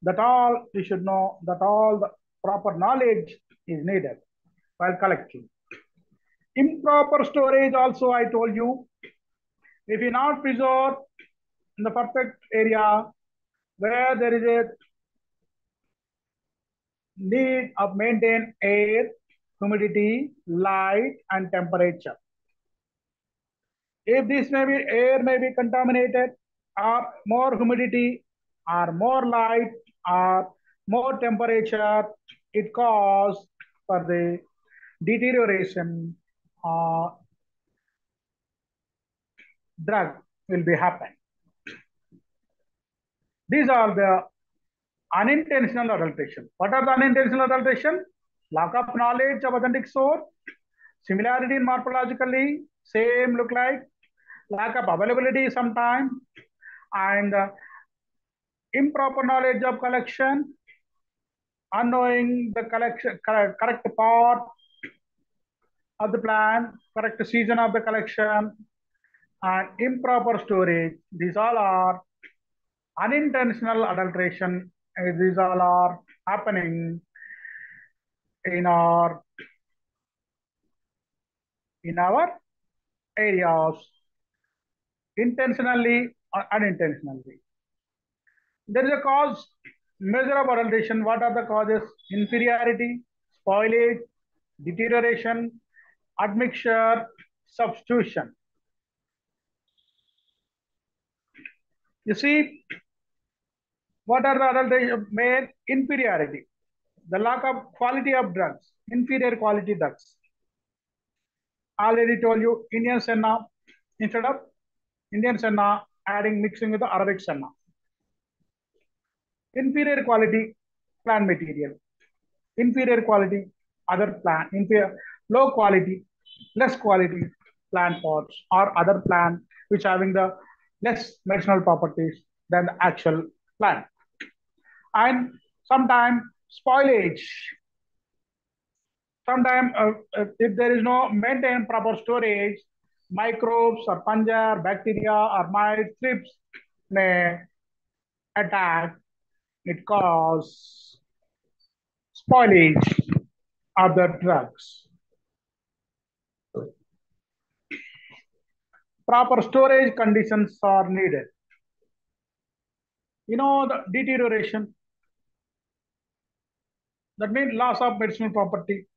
that all we should know, that all the proper knowledge is needed while collecting. Improper storage also I told you, if you not preserve in the perfect area where there is a need of maintain air, humidity, light and temperature. If this may be air may be contaminated, or more humidity, or more light, or more temperature, it causes for the deterioration drug will be happening. These are the unintentional adulteration. What are the unintentional adulteration? Lack of knowledge of authentic source, similarity in morphologically, same look like, lack of availability sometimes, and improper knowledge of collection, unknowing the collection correct part of the plant, correct season of the collection, and improper storage. These all are unintentional adulteration. These all are happening in our areas, intentionally or unintentionally. There is a cause, measure of adulteration. What are the causes? Inferiority, spoilage, deterioration, admixture, substitution. You see, what are the adulteration? Main inferiority, the lack of quality of drugs, inferior quality drugs. Already told you Indian senna, instead of Indian senna, adding mixing with the Arabic senna. Inferior quality plant material, inferior quality other plant, inferior low quality, less quality plant pots or other plant which having the less medicinal properties than the actual plant. And sometimes spoilage. Sometimes if there is no maintained proper storage, microbes or fungi, bacteria or mites, thrips may attack. It cause spoilage of the drugs. Proper storage conditions are needed. The deterioration, that means loss of medicinal property,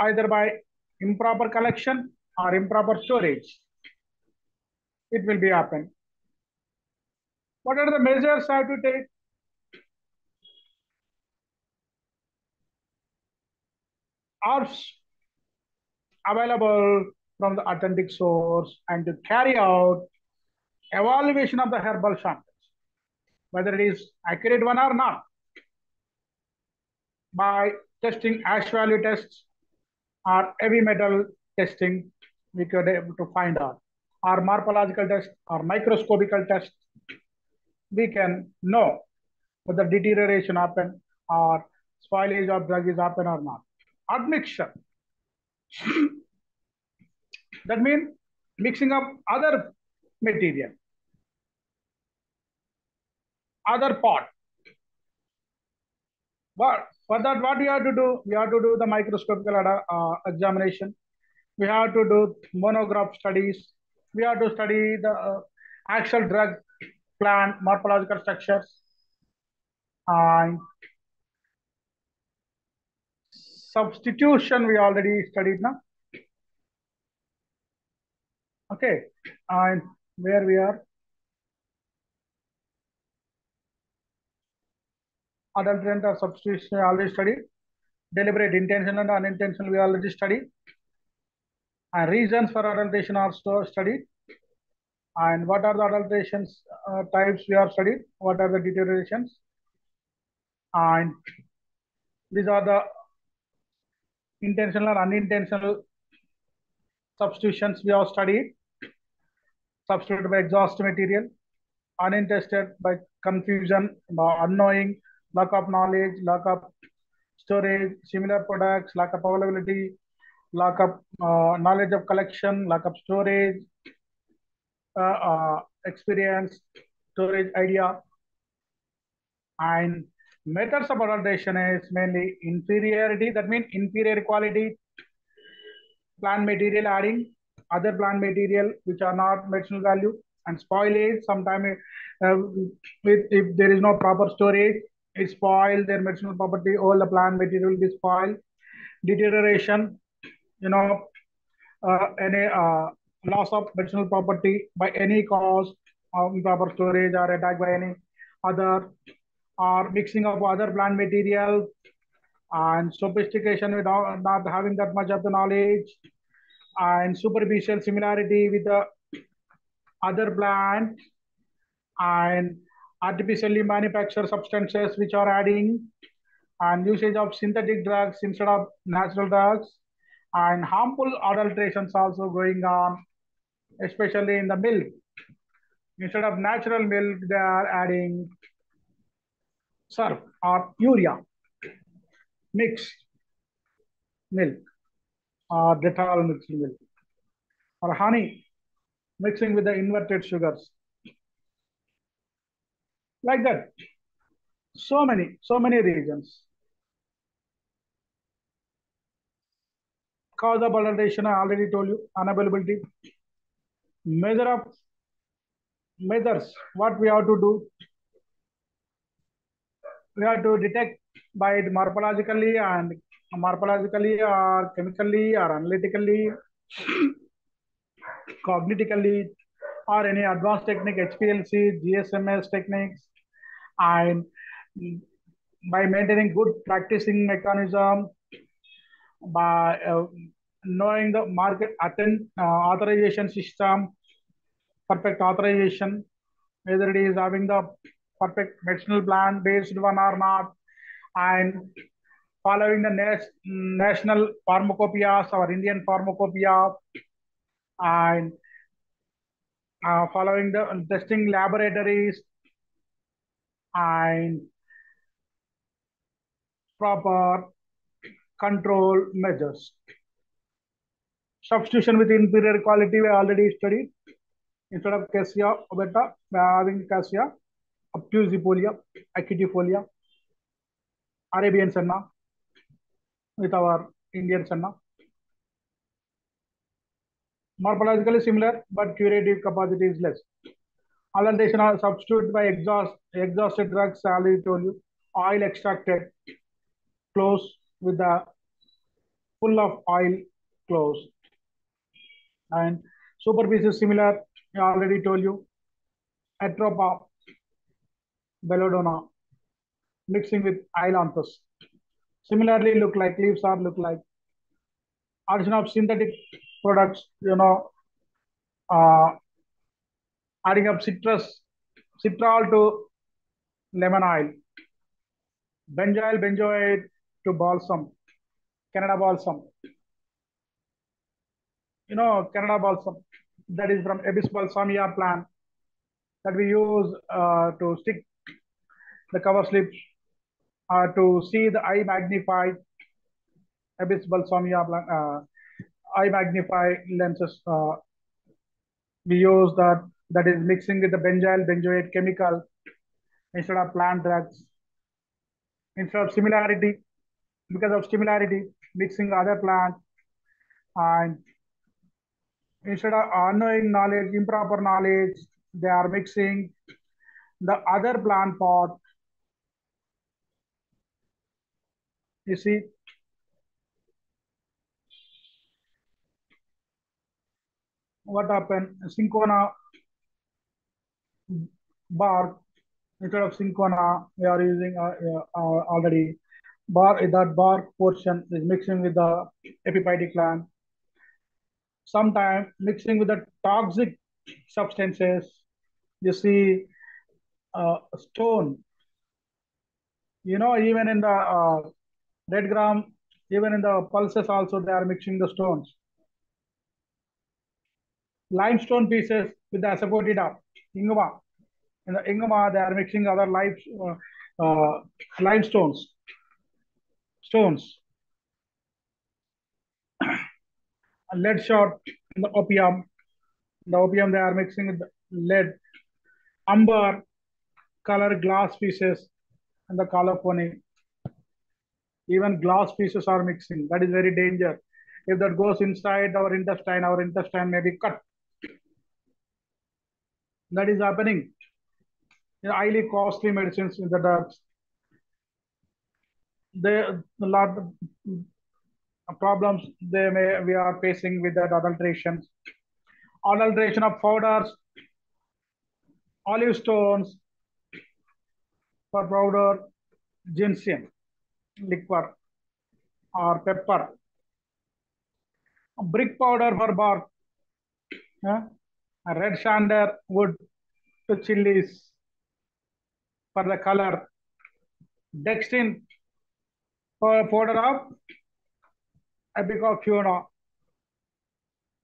either by improper collection or improper storage. It will be happen. What are the measures I have to take? Herbs available from the authentic source and to carry out evaluation of the herbal samples, whether it is accurate one or not, by testing ash value tests or heavy metal testing, we could able to find out, or morphological test or microscopical test, we can know whether deterioration happen or spoilage of drug is happen or not. Admixture, that means mixing up other material, other pot. But for that, what we have to do? We have to do the microscopical examination. We have to do monograph studies. We have to study the actual drug plant morphological structures. And substitution we already studied now. Okay, and where we are? Adulterant or substitution we already studied. Deliberate, intentional and unintentional we already studied. And reasons for adulteration are studied. And what are the adulterations types we have studied? What are the deteriorations? And these are the intentional and unintentional substitutions we have studied. Substituted by exhaust material, uninterested by confusion, by unknowing, lack of knowledge, lack of storage, similar products, lack of availability, lack of knowledge of collection, lack of storage, experience, storage idea. And methods of adulteration is mainly inferiority, that means inferior quality plant material adding other plant material which are not medicinal value, and spoilage. Sometimes if there is no proper storage, it spoil their medicinal property, all the plant material will be spoiled. Deterioration, any loss of medicinal property by any cause of improper storage or attack by any other, or mixing of other plant material, and sophistication without not having that much of the knowledge, and superficial similarity with the other plant, and artificially manufactured substances which are adding, and usage of synthetic drugs instead of natural drugs, and harmful adulterations also going on, especially in the milk. Instead of natural milk, they are adding surf or urea mixed milk, or detal mixed milk, or honey mixing with the inverted sugars, like that. So many reasons. Cause of adulteration, I already told you, unavailability. Measure of measures, what we have to do, we have to detect by it morphologically or chemically or analytically, cognitively, or any advanced technique, HPLC, GSMS techniques, and by maintaining good practicing mechanism, by knowing the market authorization system, perfect authorization, whether it is having the perfect medicinal plan based one or not, and following the national pharmacopoeias or Indian pharmacopoeia, and following the testing laboratories, and proper control measures. Substitution with inferior quality we already studied. Instead of cassia beta, we are having cassia, obtusifolia, acutifolia, Arabian senna with our Indian senna. Morphologically similar, but curative capacity is less. Adulteration are substituted by exhausted drugs, I already told you. Oil extracted, close with the full of oil close. And superficies similar, I already told you. Atropa, belladonna, mixing with ailanthus. Similarly, look like leaves are look like. Addition of synthetic products, uh, adding up citral to lemon oil, benzoyl benzoate to balsam, Canada balsam. Canada balsam, that is from Abies balsamia plant, that we use to stick the cover slips, to see the eye magnified Abies balsamia plant, eye magnify lenses. We use that is mixing with the benzyl benzoate chemical instead of plant drugs. Instead of similarity, because of similarity, mixing other plant, and instead of unknowing knowledge, improper knowledge, they are mixing the other plant pot. You see, what happened? Cinchona bark, instead of cinchona, we are using already bark. That bark portion is mixing with the epiphytic plant. Sometimes mixing with the toxic substances. You see, stone. Even in the red gram, even in the pulses also, they are mixing the stones. Limestone pieces with the asafoetida, ingoma. In the ingoma, they are mixing other limestones, stones. A lead shot in the opium. In the opium, they are mixing with lead, amber, color glass pieces, and the colophony. Even glass pieces are mixing. That is very dangerous. If that goes inside our intestine may be cut. That is happening. Highly costly medicines in the drugs. A lot of problems we are facing with that adulteration. Adulteration of powders, olive stones for powder, ginseng liquor, or pepper, brick powder for bark, uh, red sander wood to chilies for the color, dextrin for powder of ibuprofen.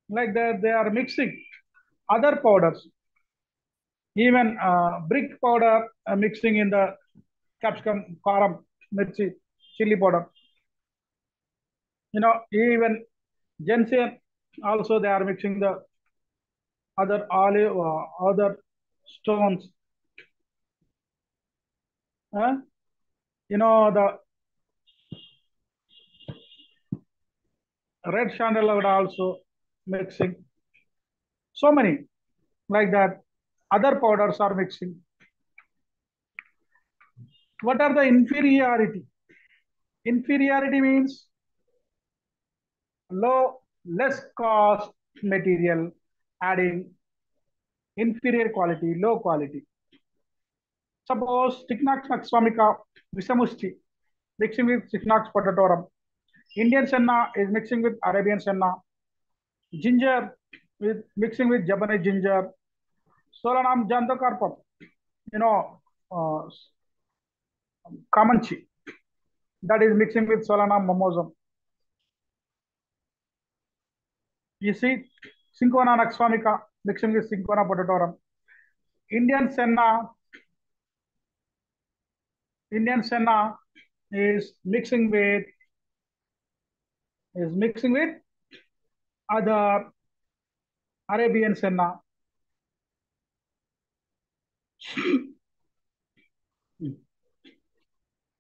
Like that, they are mixing other powders, even brick powder mixing in the capsicum, karam, mirchi, chili powder. Even ginseng also they are mixing the other olive, other stones. Uh, the red sandalwood also mixing. So many like that. Other powders are mixing. What are the inferiority? Inferiority means less cost material, adding inferior quality, low quality. Suppose Stichnox maximica visamusti mixing with Stichnox potatorum. Indian senna is mixing with Arabian senna. Ginger with mixing with Japanese ginger. Solanum xanthocarpum, you know, uh, Kamanchi, that is mixing with Solanum mimosum. You see, Cinchona naxomica mixing with Cinchona potatorum. Indian senna, Indian senna is mixing with other Arabian senna.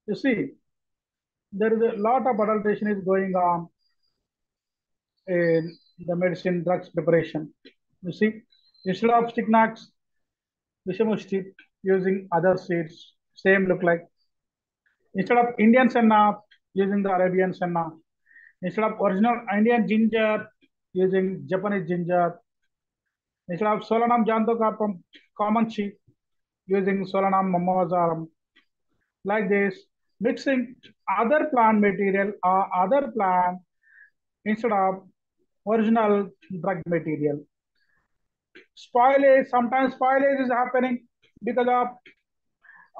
You see, there is a lot of adulteration is going on in the medicine drugs preparation. You see, instead of Stichnax, Vishamushti using other seeds, same look like. Instead of Indian senna, using the Arabian senna. Instead of original Indian ginger, using Japanese ginger. Instead of Solanum xanthocarpum comanche, using Solanum mimosarum. Like this, mixing other plant material or other plant instead of original drug material. Spoilage, sometimes spoilage is happening because of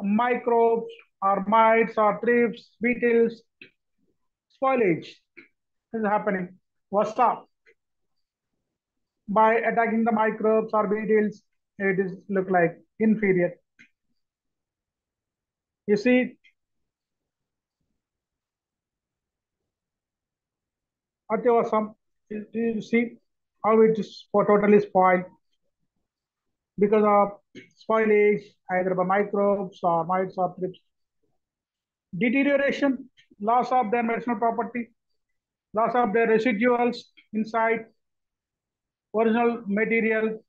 microbes or mites or thrips, beetles. Spoilage is happening. Wasta, by attacking the microbes or beetles, it is look like inferior. You see, Atyavasam, you see how it is totally spoiled because of spoilage, either by microbes or mites or thrips. Deterioration, loss of their medicinal property, loss of their residuals inside original material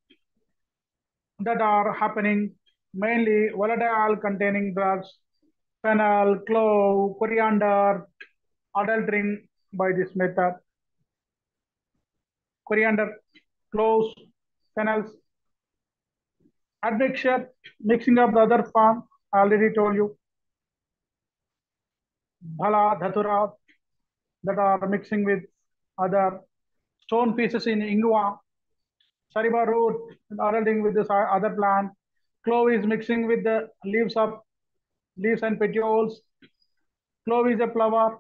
that are happening, mainly volatile containing drugs, fennel, clove, coriander, adultering by this method, coriander, cloves, fennels, admixture, mixing up the other form, I already told you, bhala, dhatura, that are mixing with other stone pieces in ingwa, sariba root, adulting with this other plant, clove is mixing with the leaves and petioles, clove is a flower,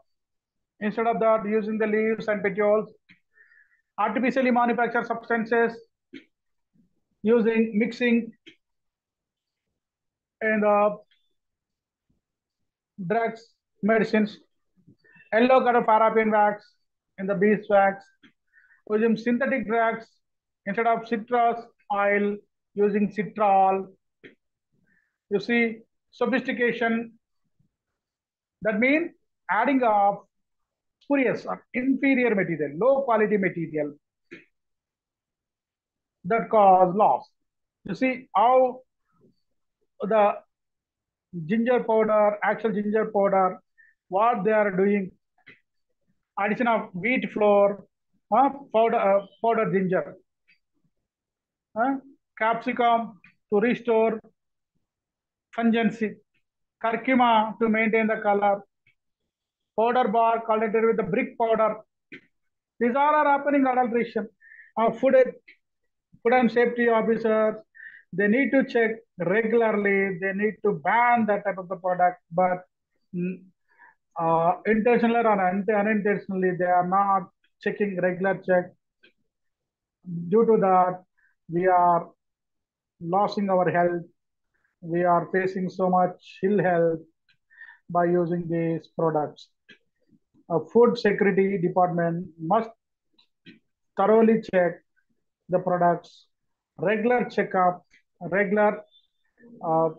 instead of that using the leaves and petioles, artificially manufactured substances using mixing and drugs, medicines, yellow color paraffin wax in the beeswax, using synthetic drugs instead of citrus oil, using citral. You see, sophistication, that means adding of spurious or inferior material, low quality material that cause loss. You see how the ginger powder, actual ginger powder, what they are doing, addition of wheat flour, powder ginger, capsicum to restore pungency, curcuma to maintain the color, powder bar colored with the brick powder. These all are happening adulteration. Food and safety officers, they need to check regularly. They need to ban that type of the product, but intentionally or unintentionally, they are not checking regular check. Due to that, we are losing our health. We are facing so much ill health by using these products. A food security department must thoroughly check the products, regular checkup, regular uh,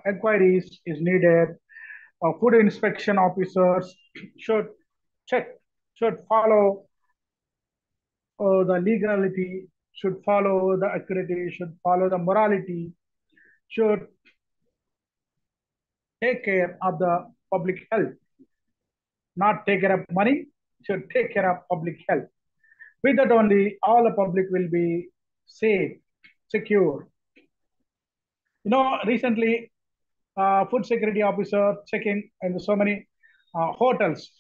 inquiries is needed. Food inspection officers should check, should follow the legality, should follow the equity, should follow the morality, should take care of the public health, not take care of money, should take care of public health. With that only, all the public will be safe, secure. Recently, food security officer checking in so many hotels,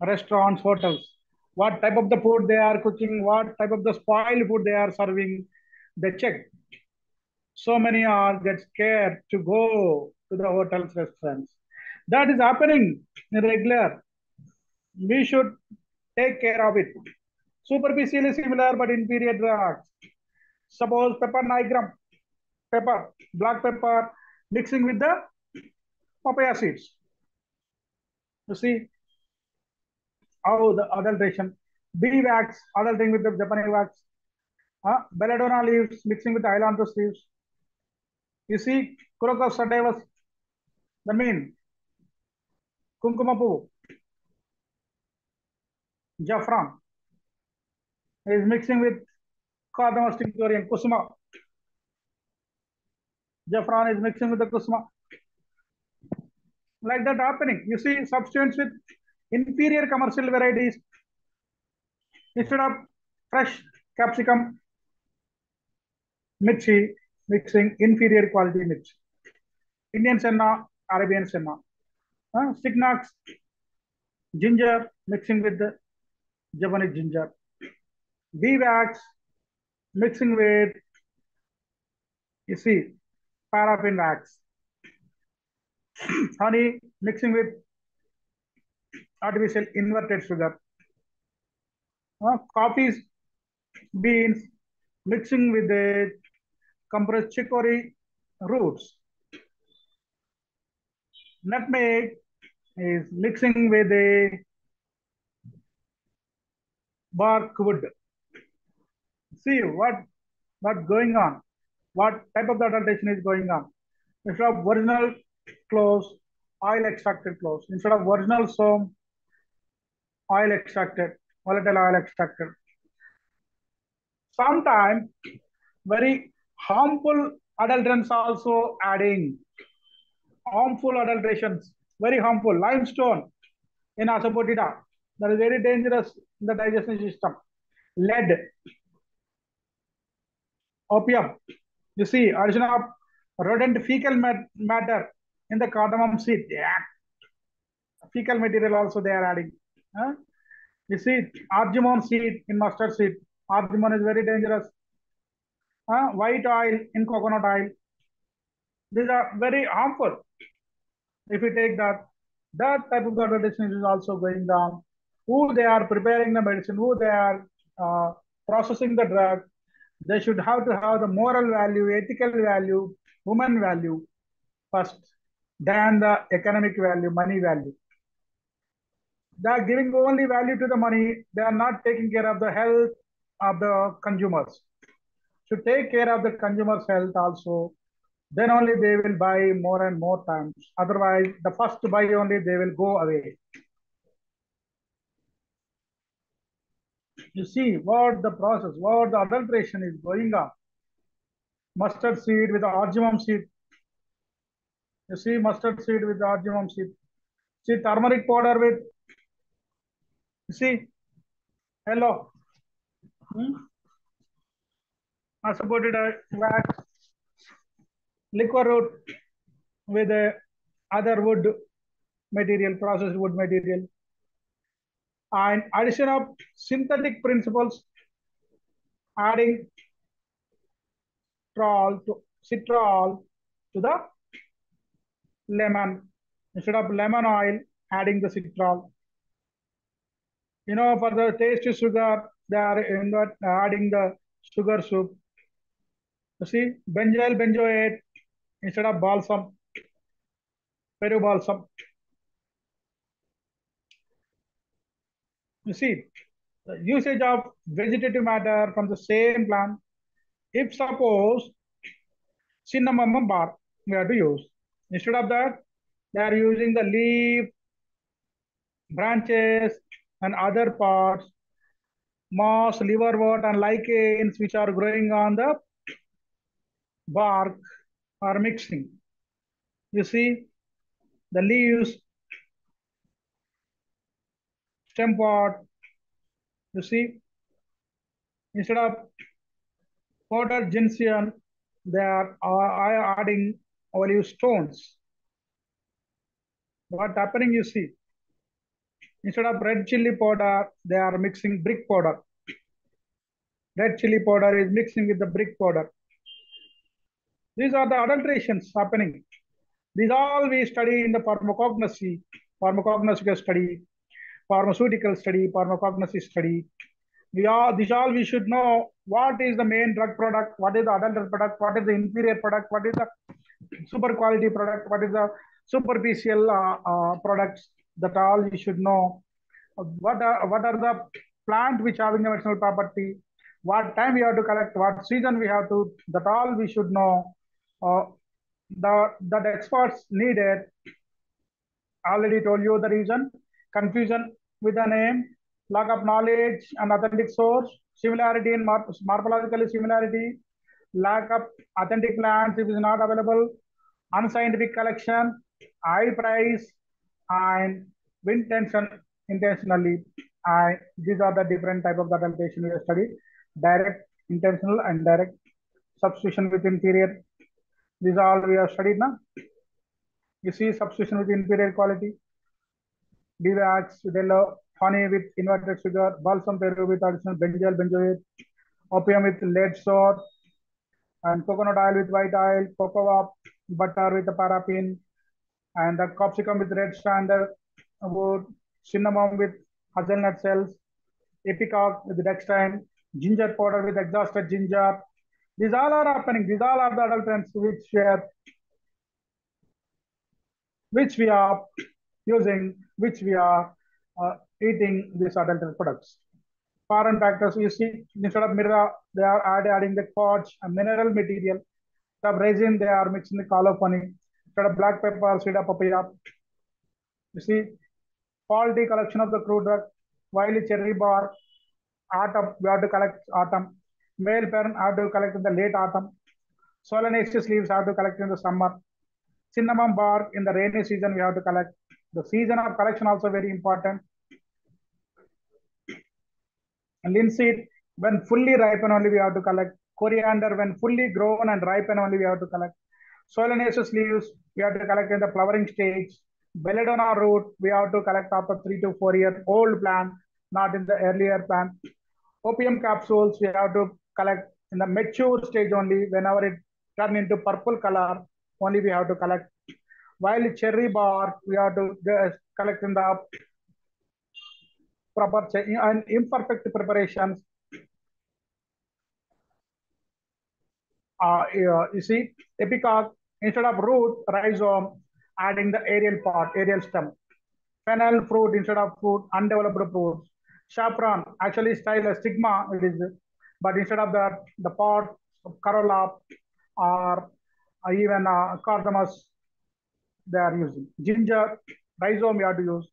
restaurants, hotels, what type of the food they are cooking, what type of the spoiled food they are serving, they check. So many are get scared to go to the hotels, restaurants. That is happening in regular. We should take care of it. Superficially similar but inferior drugs. Suppose pepper nigrum, pepper, black pepper mixing with the papaya seeds. You see how the adulteration, bee wax, adulterating with the Japanese wax, belladonna leaves mixing with the ailanthus leaves. You see, Crocus sativus, the mean, Kunkuma puvu, Jaffran is mixing with Cardamom tinctorium, Kusuma. Jaffran is mixing with the Kusuma. Like that happening. You see, substitutes with inferior commercial varieties instead of fresh capsicum, mirchi, mixing inferior quality mirchi. Indian senna, Arabian senna. Stignax, ginger mixing with the Japanese ginger. Bee wax mixing with, you see, paraffin wax. Honey mixing with artificial inverted sugar. Coffee beans mixing with the compressed chicory roots. Nutmeg is mixing with the bark wood. See what's going on. What type of adulteration is going on? Instead of original cloves, oil extracted cloves. Instead of original soap, oil extracted, volatile oil extracted. Sometimes very harmful adulterants also adding. Harmful adulterations, very harmful. Limestone in Asafoetida, that is very dangerous in the digestion system. Lead, opium. You see, addition of rodent fecal matter in the cardamom seed. Yeah. Fecal material also they are adding. You see, argemone seed in mustard seed. Argemone is very dangerous. White oil in coconut oil. These are very harmful. If you take that type of adulteration is also going down. Who they are preparing the medicine, who they are processing the drug, they should have to have the moral value, ethical value, human value first, than the economic value, money value. They are giving only value to the money. They are not taking care of the health of the consumers. Should take care of the consumers' health also. Then only they will buy more and more times. Otherwise, the first buy only they will go away. You see what the process, what the adulteration is going on. Mustard seed with the argemum seed. You see mustard seed with the argemum seed. See turmeric powder with, you see, hello. Supported wax, liquor root with a other wood material, processed wood material, and addition of synthetic principles, adding citral to the lemon. Instead of lemon oil, adding the citral. For the taste of sugar, they are adding the sugar soup. You see, benzyl benzoate instead of balsam, peru balsam. You see, the usage of vegetative matter from the same plant. If suppose cinnamon bark we have to use. Instead of that, they are using the leaf, branches, and other parts, moss, liverwort, and lichens which are growing on the bark are mixing. You see, the leaves, stem part, you see, instead of powdered ginseng, they are adding olive stones. What happening, you see? Instead of red chili powder, they are mixing brick powder. Red chili powder is mixing with the brick powder. These are the adulterations happening. These all we study in the pharmacognosy, pharmacognostic study, pharmaceutical study, pharmacognosy study. These all we should know what is the main drug product, what is the adulterant product, what is the inferior product, what is the super quality product, what is the superficial products. That all we should know. What are the plant which having the medicinal property, what time we have to collect, what season we have to, that all we should know. That experts needed. Already told you the reason. Confusion with the name, lack of knowledge and authentic source, similarity in morphological similarity, lack of authentic plants if it is not available, unscientific collection, high price, and wind tension intentionally. And these are the different type of adaptation we have studied: direct, intentional, and direct. Substitution with inferior. These are all we have studied now. You see, substitution with inferior quality. Beeswax with yellow, honey with inverted sugar, balsam peru with additional benzyl benzoate, opium with lead salt, and coconut oil with white oil, cocoa butter with the paraffin, and the capsicum with red standard wood, cinnamon with hazelnut cells, epicock with dextrine, ginger powder with exhausted ginger. These all are happening. These all are the adulterants which we are using, which we are eating these adulterant products. Foreign factors, you see, instead of mirror, they are adding the quartz, a mineral material. Instead of resin, they are mixing the colophony. Instead of black pepper, cedar papaya. You see, faulty collection of the crude drug, wild cherry bark, autumn, we have to collect autumn. Male fern have to collect in the late autumn. Solanaceous leaves have to collect in the summer. Cinnamon bark in the rainy season we have to collect. The season of collection also very important. Linseed, when fully ripen only we have to collect. Coriander, when fully grown and ripen only we have to collect. Solanaceous leaves, we have to collect in the flowering stage. Belladonna root, we have to collect after 3 to 4 year old plant, not in the earlier plant. Opium capsules, we have to collect in the mature stage only. Whenever it turn into purple color, only we have to collect. While cherry bark, we have to collect in the proper and imperfect preparations. You see, epicock, instead of root, rhizome, adding the aerial part, aerial stem. Fennel fruit instead of fruit, undeveloped fruits. Saffron, actually style a stigma, it is, but instead of that, the part, corolla, or even cardamus, they are using. Ginger, rhizome we have to use,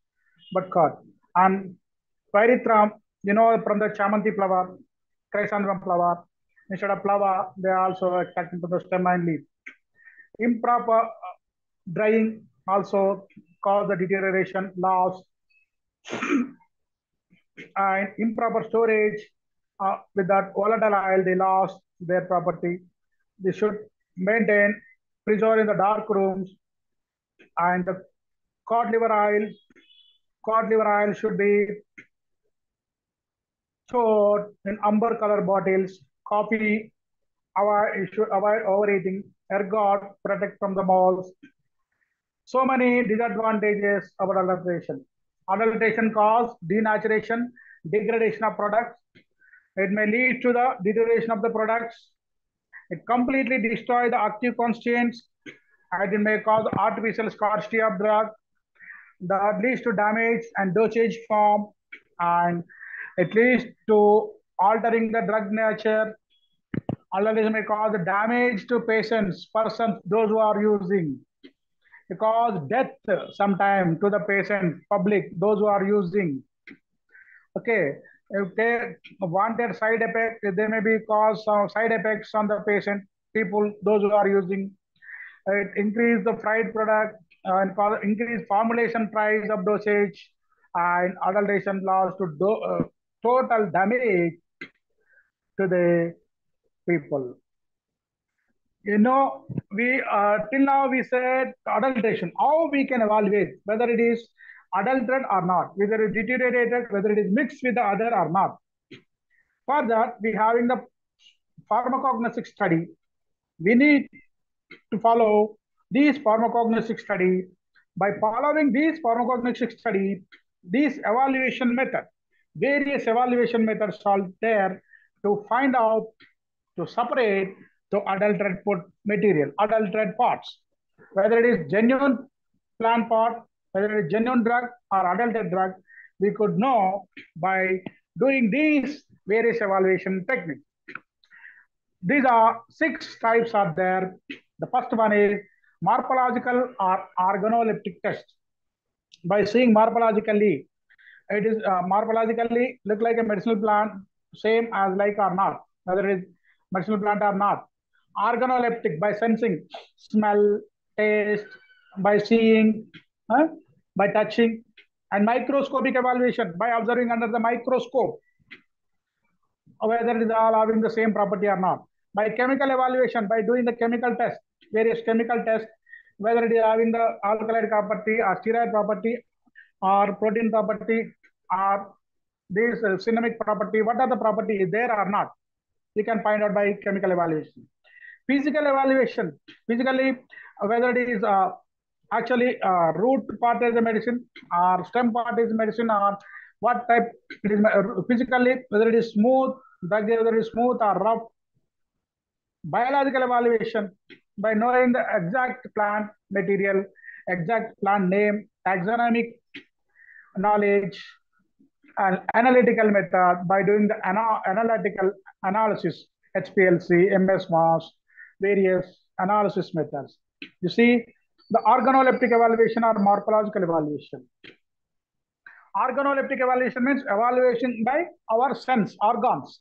but cod. And pyrethrum, from the chamanthi flower, chrysanthemum flower, instead of flower, they are also extracted from the stem and leaf. Improper drying also cause the deterioration, loss, and improper storage with that volatile oil, they lost their property. They should maintain, preserve in the dark rooms, and the cod liver oil should be stored in amber color bottles. Coffee, you should avoid overeating. Ergot, protect from the moles. So many disadvantages about adulteration. Adulteration causes denaturation, degradation of products. It may lead to the deterioration of the products. It completely destroys the active constituents, and it may cause artificial scarcity of drug. That leads to damage and dosage form, and it leads to altering the drug nature. Adulteration may cause damage to persons, those who are using. It cause death sometime to the patient, public, those who are using. Okay, if they wanted side effect, there may be cause some side effects on the patient, people, those who are using. It increase the fried product and increase formulation price of dosage, and adulteration loss to total damage to the people. You know, we till now we said adulteration. How we can evaluate whether it is adulterated or not, whether it is deteriorated, whether it is mixed with the other or not. For that, we having the pharmacognostic study. We need to follow these pharmacognostic study. By following these pharmacognostic study, these evaluation method, various evaluation methods are there to find out, to separate the adulterated food material, adulterated parts, whether it is genuine plant part, whether it is genuine drug or adulterated drug, we could know by doing these various evaluation techniques. These are 6 types are there. The first one is morphological or organoleptic test. By seeing morphologically, it is morphologically look like a medicinal plant, same as like or not, whether it is medicinal plant or not. Organoleptic, by sensing, smell, taste, by seeing, by touching, and microscopic evaluation, by observing under the microscope, whether it is all having the same property or not. By chemical evaluation, by doing the chemical test, various chemical tests, whether it is having the alkaloid property or steroid property or protein property or this cinnamic property, what are the property there or not, you can find out by chemical evaluation. Physical evaluation, physically, whether it is actually root part is a medicine or stem part is medicine, or what type it is physically, whether it is smooth, whether it is smooth or rough. Biological evaluation, by knowing the exact plant material, exact plant name, taxonomic knowledge, and analytical method, by doing the analytical analysis, HPLC, MS-MOS, various analysis methods. You see, the organoleptic evaluation or morphological evaluation. Organoleptic evaluation means evaluation by our sense organs.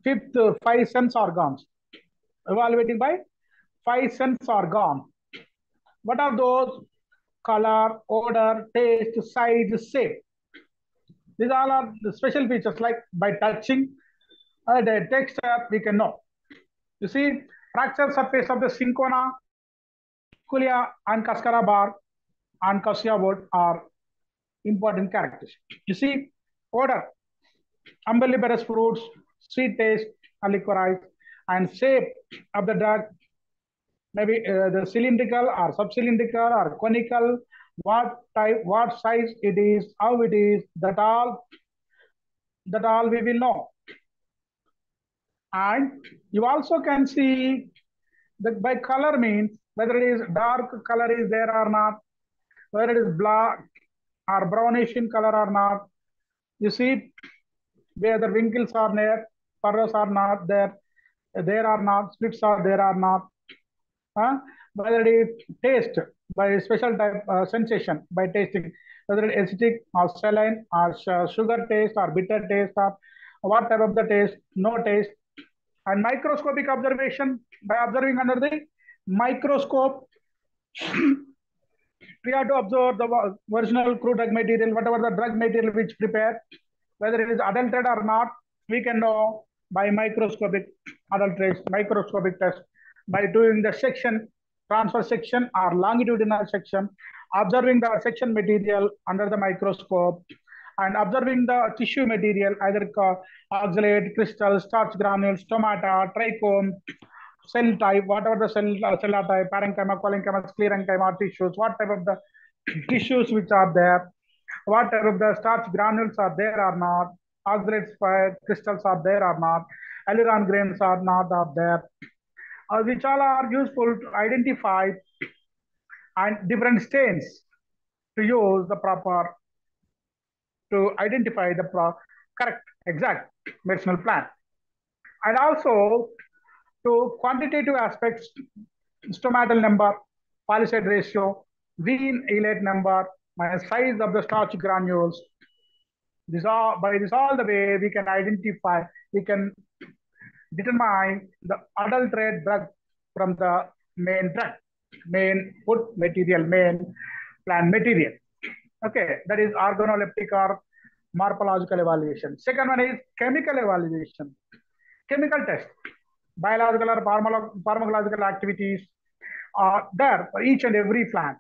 Fifth, 5 sense organs. Evaluating by 5 sense organs. What are those? Color, odor, taste, size, shape. These all are the special features, like by touching the texture, we can know. You see, fracture surface of the cinchona, scalia, and cascara bark and cassia wood are important characters. You see, odor, umbelliferous fruits, sweet taste, and licorice, and shape of the drug, maybe the cylindrical or subcylindrical or conical, what type, what size it is, how it is, that all we will know. And you also can see that by color means whether it is dark color is there or not, whether it is black or brownish in color or not. You see, where the wrinkles are there, furrows are not there, there are not, splits are there or not. Whether it is taste, by special type sensation, by tasting, whether it is acidic or saline or sugar taste or bitter taste or what type of the taste, no taste. And microscopic observation, by observing under the microscope, we have to observe the original crude drug material, whatever the drug material which prepared, whether it is adulterated or not, we can know by microscopic adulteration, microscopic test, by doing the section transfer section or longitudinal section, observing the section material under the microscope, and observing the tissue material, either oxalate, crystals, starch granules, stomata, trichome, cell type, whatever the cell type, parenchyma, collenchyma, sclerenchyma, tissues, what type of the tissues which are there, what type of the starch granules are there or not, oxalates crystals are there or not, aileron grains are not are there, which all are useful to identify and different stains to use the proper to identify the correct exact medicinal plant, and also to quantitative aspects, stomatal number, palisade ratio, vein elat number, minus size of the starch granules. This all by this all the way we can identify, we can determine the adulterate drug from the main drug, main food material, main plant material. Okay, that is organoleptic or morphological evaluation. Second one is chemical evaluation, chemical test, biological or pharmacological activities are there for each and every plant.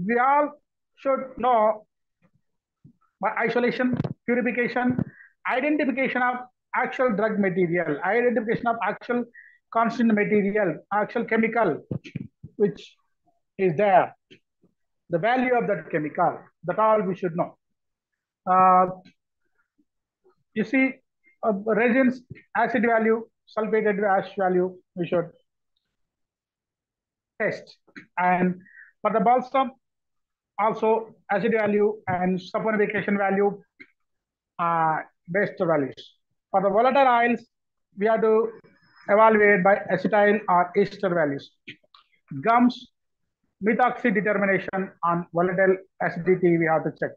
We all should know by isolation, purification, identification of actual drug material, identification of actual constant material, actual chemical, which is there, the value of that chemical, that all we should know. You see, resins, acid value, sulfated ash value, we should test. And for the balsam, also acid value and saponification value, best values. For the volatile oils, we have to evaluate by acetyl or ester values. Gums, methoxy determination on volatile acidity, we have to check.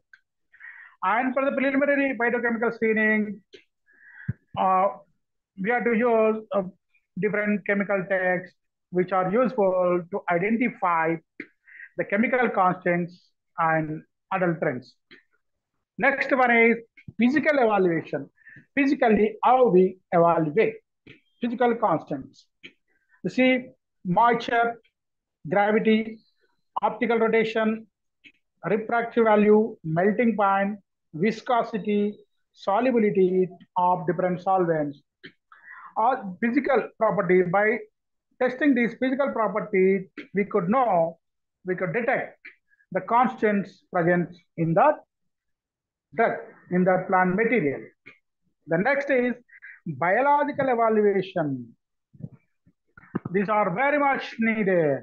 And for the preliminary phytochemical screening, we have to use different chemical texts which are useful to identify the chemical constants and adulterants. Next one is physical evaluation. Physically, how we evaluate physical constants. You see, moisture, gravity, optical rotation, refractive value, melting point, viscosity, solubility of different solvents. All physical properties. By testing these physical properties, we could know, we could detect the constants present in the drug, in the plant material. The next is biological evaluation. These are very much needed.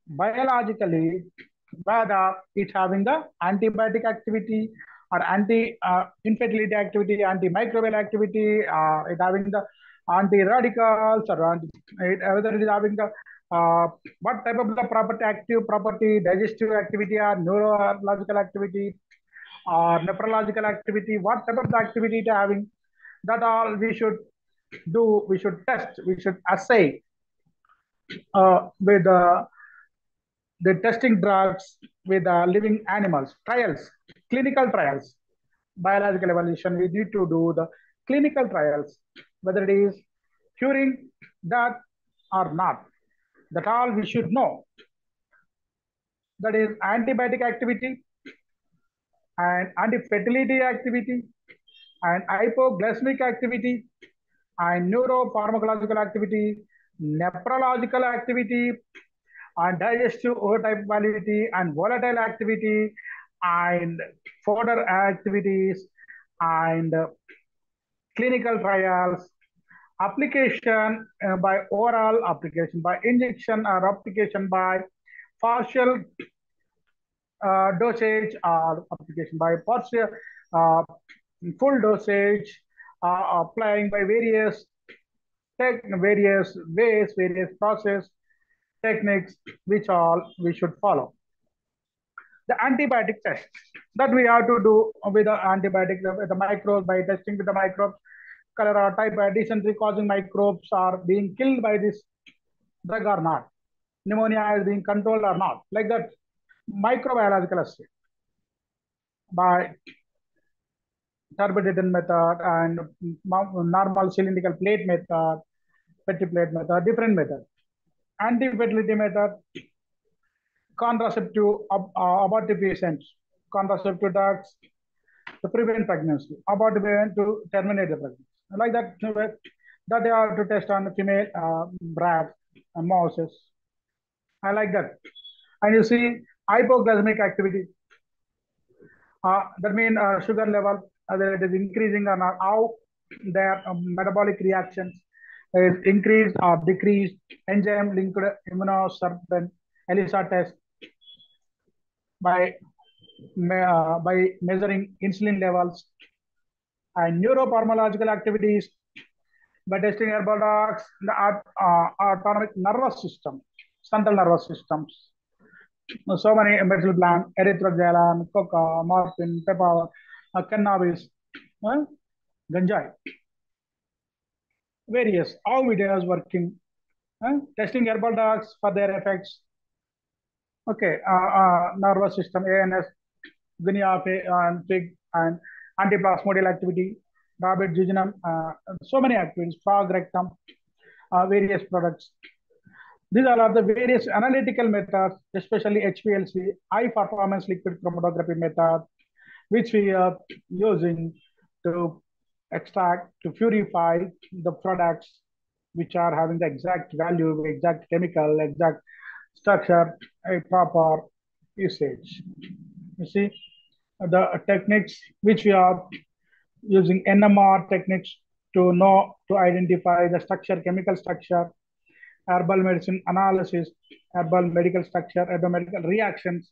Biologically, whether it's having the antibiotic activity or anti-infertility activity, antimicrobial activity, it having the anti-radicals, or whether it is having the what type of the property, active property, digestive activity, or neurological activity, or nephrological activity, what type of the activity it having, that all we should do, we should test, we should assay with the testing drugs with living animals, trials, clinical trials, biological evaluation. We need to do the clinical trials, whether it is curing that or not. That all we should know. That is antibiotic activity and anti-fertility activity and hypoglycemic activity and neuropharmacological activity, nephrological activity, and digestive overtypability and volatile activity and fodder activities and clinical trials, application by oral, application by injection, or application by partial dosage, or application by partial full dosage, applying by various various ways, various process techniques, which all we should follow. The antibiotic test that we have to do with the antibiotic, the microbes, by testing with the microbes, cholera type dysentery causing microbes are being killed by this drug or not, pneumonia is being controlled or not, like that microbiological assay by turbidity method and normal cylindrical plate method, petri plate method, different method. anti-fertility method, contraceptive abortifacients, contraceptive drugs to prevent pregnancy, abortifacient to terminate the pregnancy. Like that, that they are to test on the female rats and mouses. I like that. And you see hypoglycemic activity. That means sugar level, whether it is increasing or not, how their metabolic reactions is increased or decreased, enzyme linked immunosuppressant ELISA test by measuring insulin levels, and neuropharmacological activities by testing herbal drugs, the autonomic nervous system, central nervous systems. So many medicinal plants, erythroxylon, coca, morphine, pepper, cannabis, ganjai, various, how it is working, testing herbal drugs for their effects. Okay, nervous system, ANS, guinea and pig, and antiplasmodial activity, rabbit jejunum, so many activities, frog rectum, various products. These are the various analytical methods, especially HPLC, high performance liquid chromatography method, which we are using to extract, to purify the products which are having the exact value, exact chemical, exact structure, a proper usage. You see, the techniques which we are using NMR techniques to know, to identify the structure, chemical structure, herbal medicine analysis, herbal medical structure, herbal medical reactions,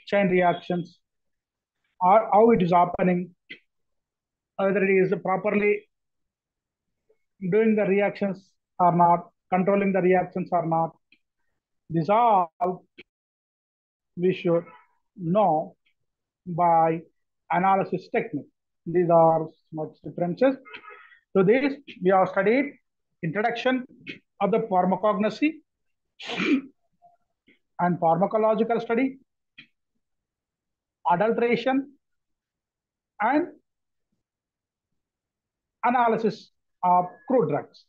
chain reactions, or how it is happening, whether it is properly doing the reactions or not, controlling the reactions or not. These all we should know by analysis technique. These are much differences. So this we have studied introduction of the pharmacognosy and pharmacological study, adulteration, and analysis of crude drugs.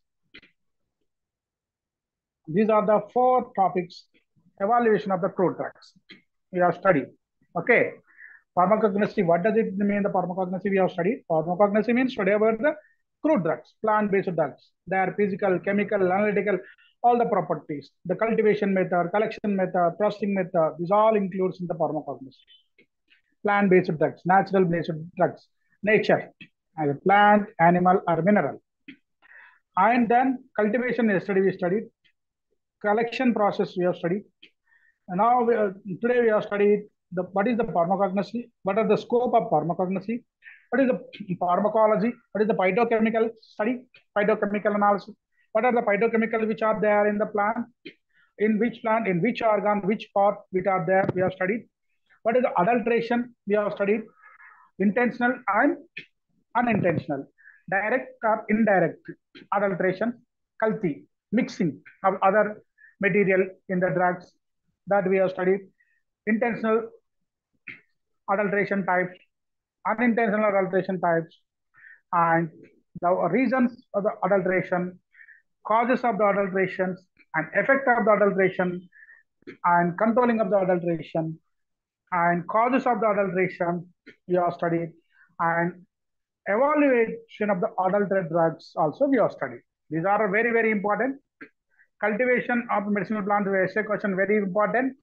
These are the four topics. Evaluation of the crude drugs we have studied. Okay. Pharmacognosy, what does it mean, the pharmacognosy we have studied? Pharmacognosy means study about the crude drugs, plant-based drugs, their physical, chemical, analytical, all the properties, the cultivation method, collection method, processing method, this all includes in the pharmacognosy. Plant-based drugs, natural-based drugs, nature, as a plant, animal, or mineral. And then cultivation yesterday we studied, collection process we have studied. And now today we have studied what is the pharmacognosy, what are the scope of pharmacognosy, what is the pharmacology, what is the phytochemical study, phytochemical analysis, what are the phytochemicals which are there in the plant, in which organ, which part which are there, we have studied. What is the adulteration, we have studied, intentional and unintentional, direct or indirect adulteration, culti, mixing of other material in the drugs, that we have studied, intentional adulteration types, unintentional adulteration types, and the reasons of the adulteration, causes of the adulterations, and effect of the adulteration, and controlling of the adulteration, and causes of the adulteration we have studied, and evaluation of the adulterated drugs also we have studied. These are very, very important. Cultivation of medicinal plants, essay question, very important.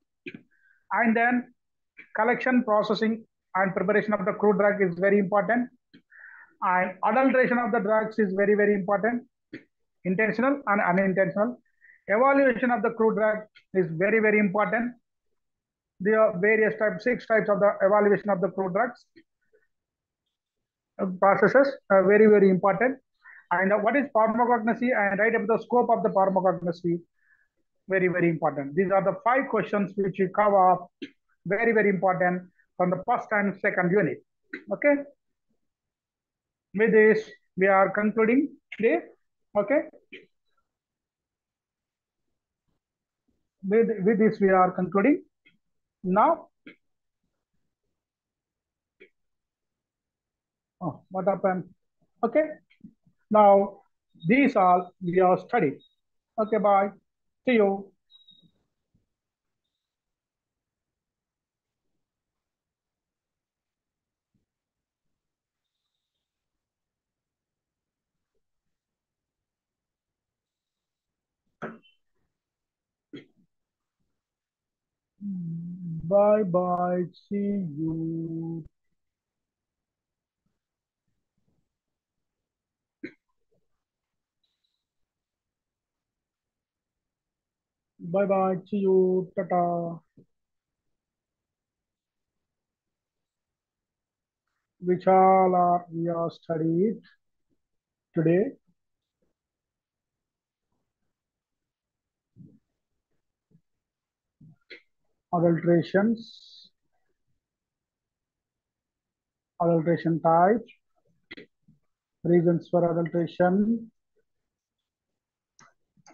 And then collection, processing, and preparation of the crude drug is very important. And adulteration of the drugs is very, very important. Intentional and unintentional. Evaluation of the crude drug is very, very important. There are various types, 6 types of the evaluation of the crude drugs. Processes are very, very important. And what is pharmacognosy, and write up the scope of the pharmacognosy, very, very important. These are the 5 questions which we cover, very, very important from the first and second unit. Okay. With this, we are concluding today. Okay. With this, we are concluding. Now, oh, what happened? Okay. Now, these all we have studied. Okay, bye. See you. Bye bye. See you. Bye bye. See you. Tata. Which all are we are studied today? Adulterations, adulteration types, reasons for adulteration,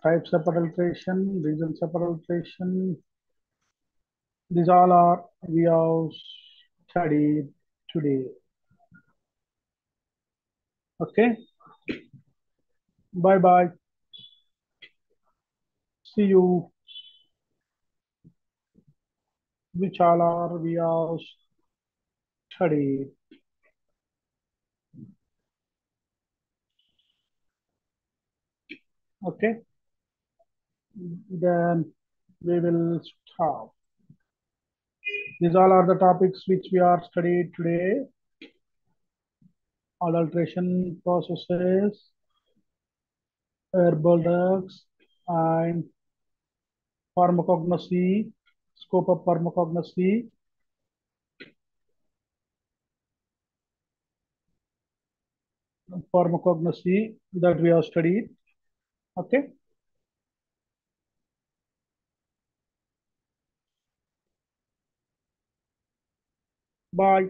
types of adulteration, reasons of adulteration. These all are we have studied today. Okay. Bye bye. See you. Which all are we have studied. Okay. Then we will stop. These all are the topics which we are studied today. Adulteration processes, herbal drugs, and pharmacognosy, scope of pharmacognosy, pharmacognosy that we have studied. Okay. Bye.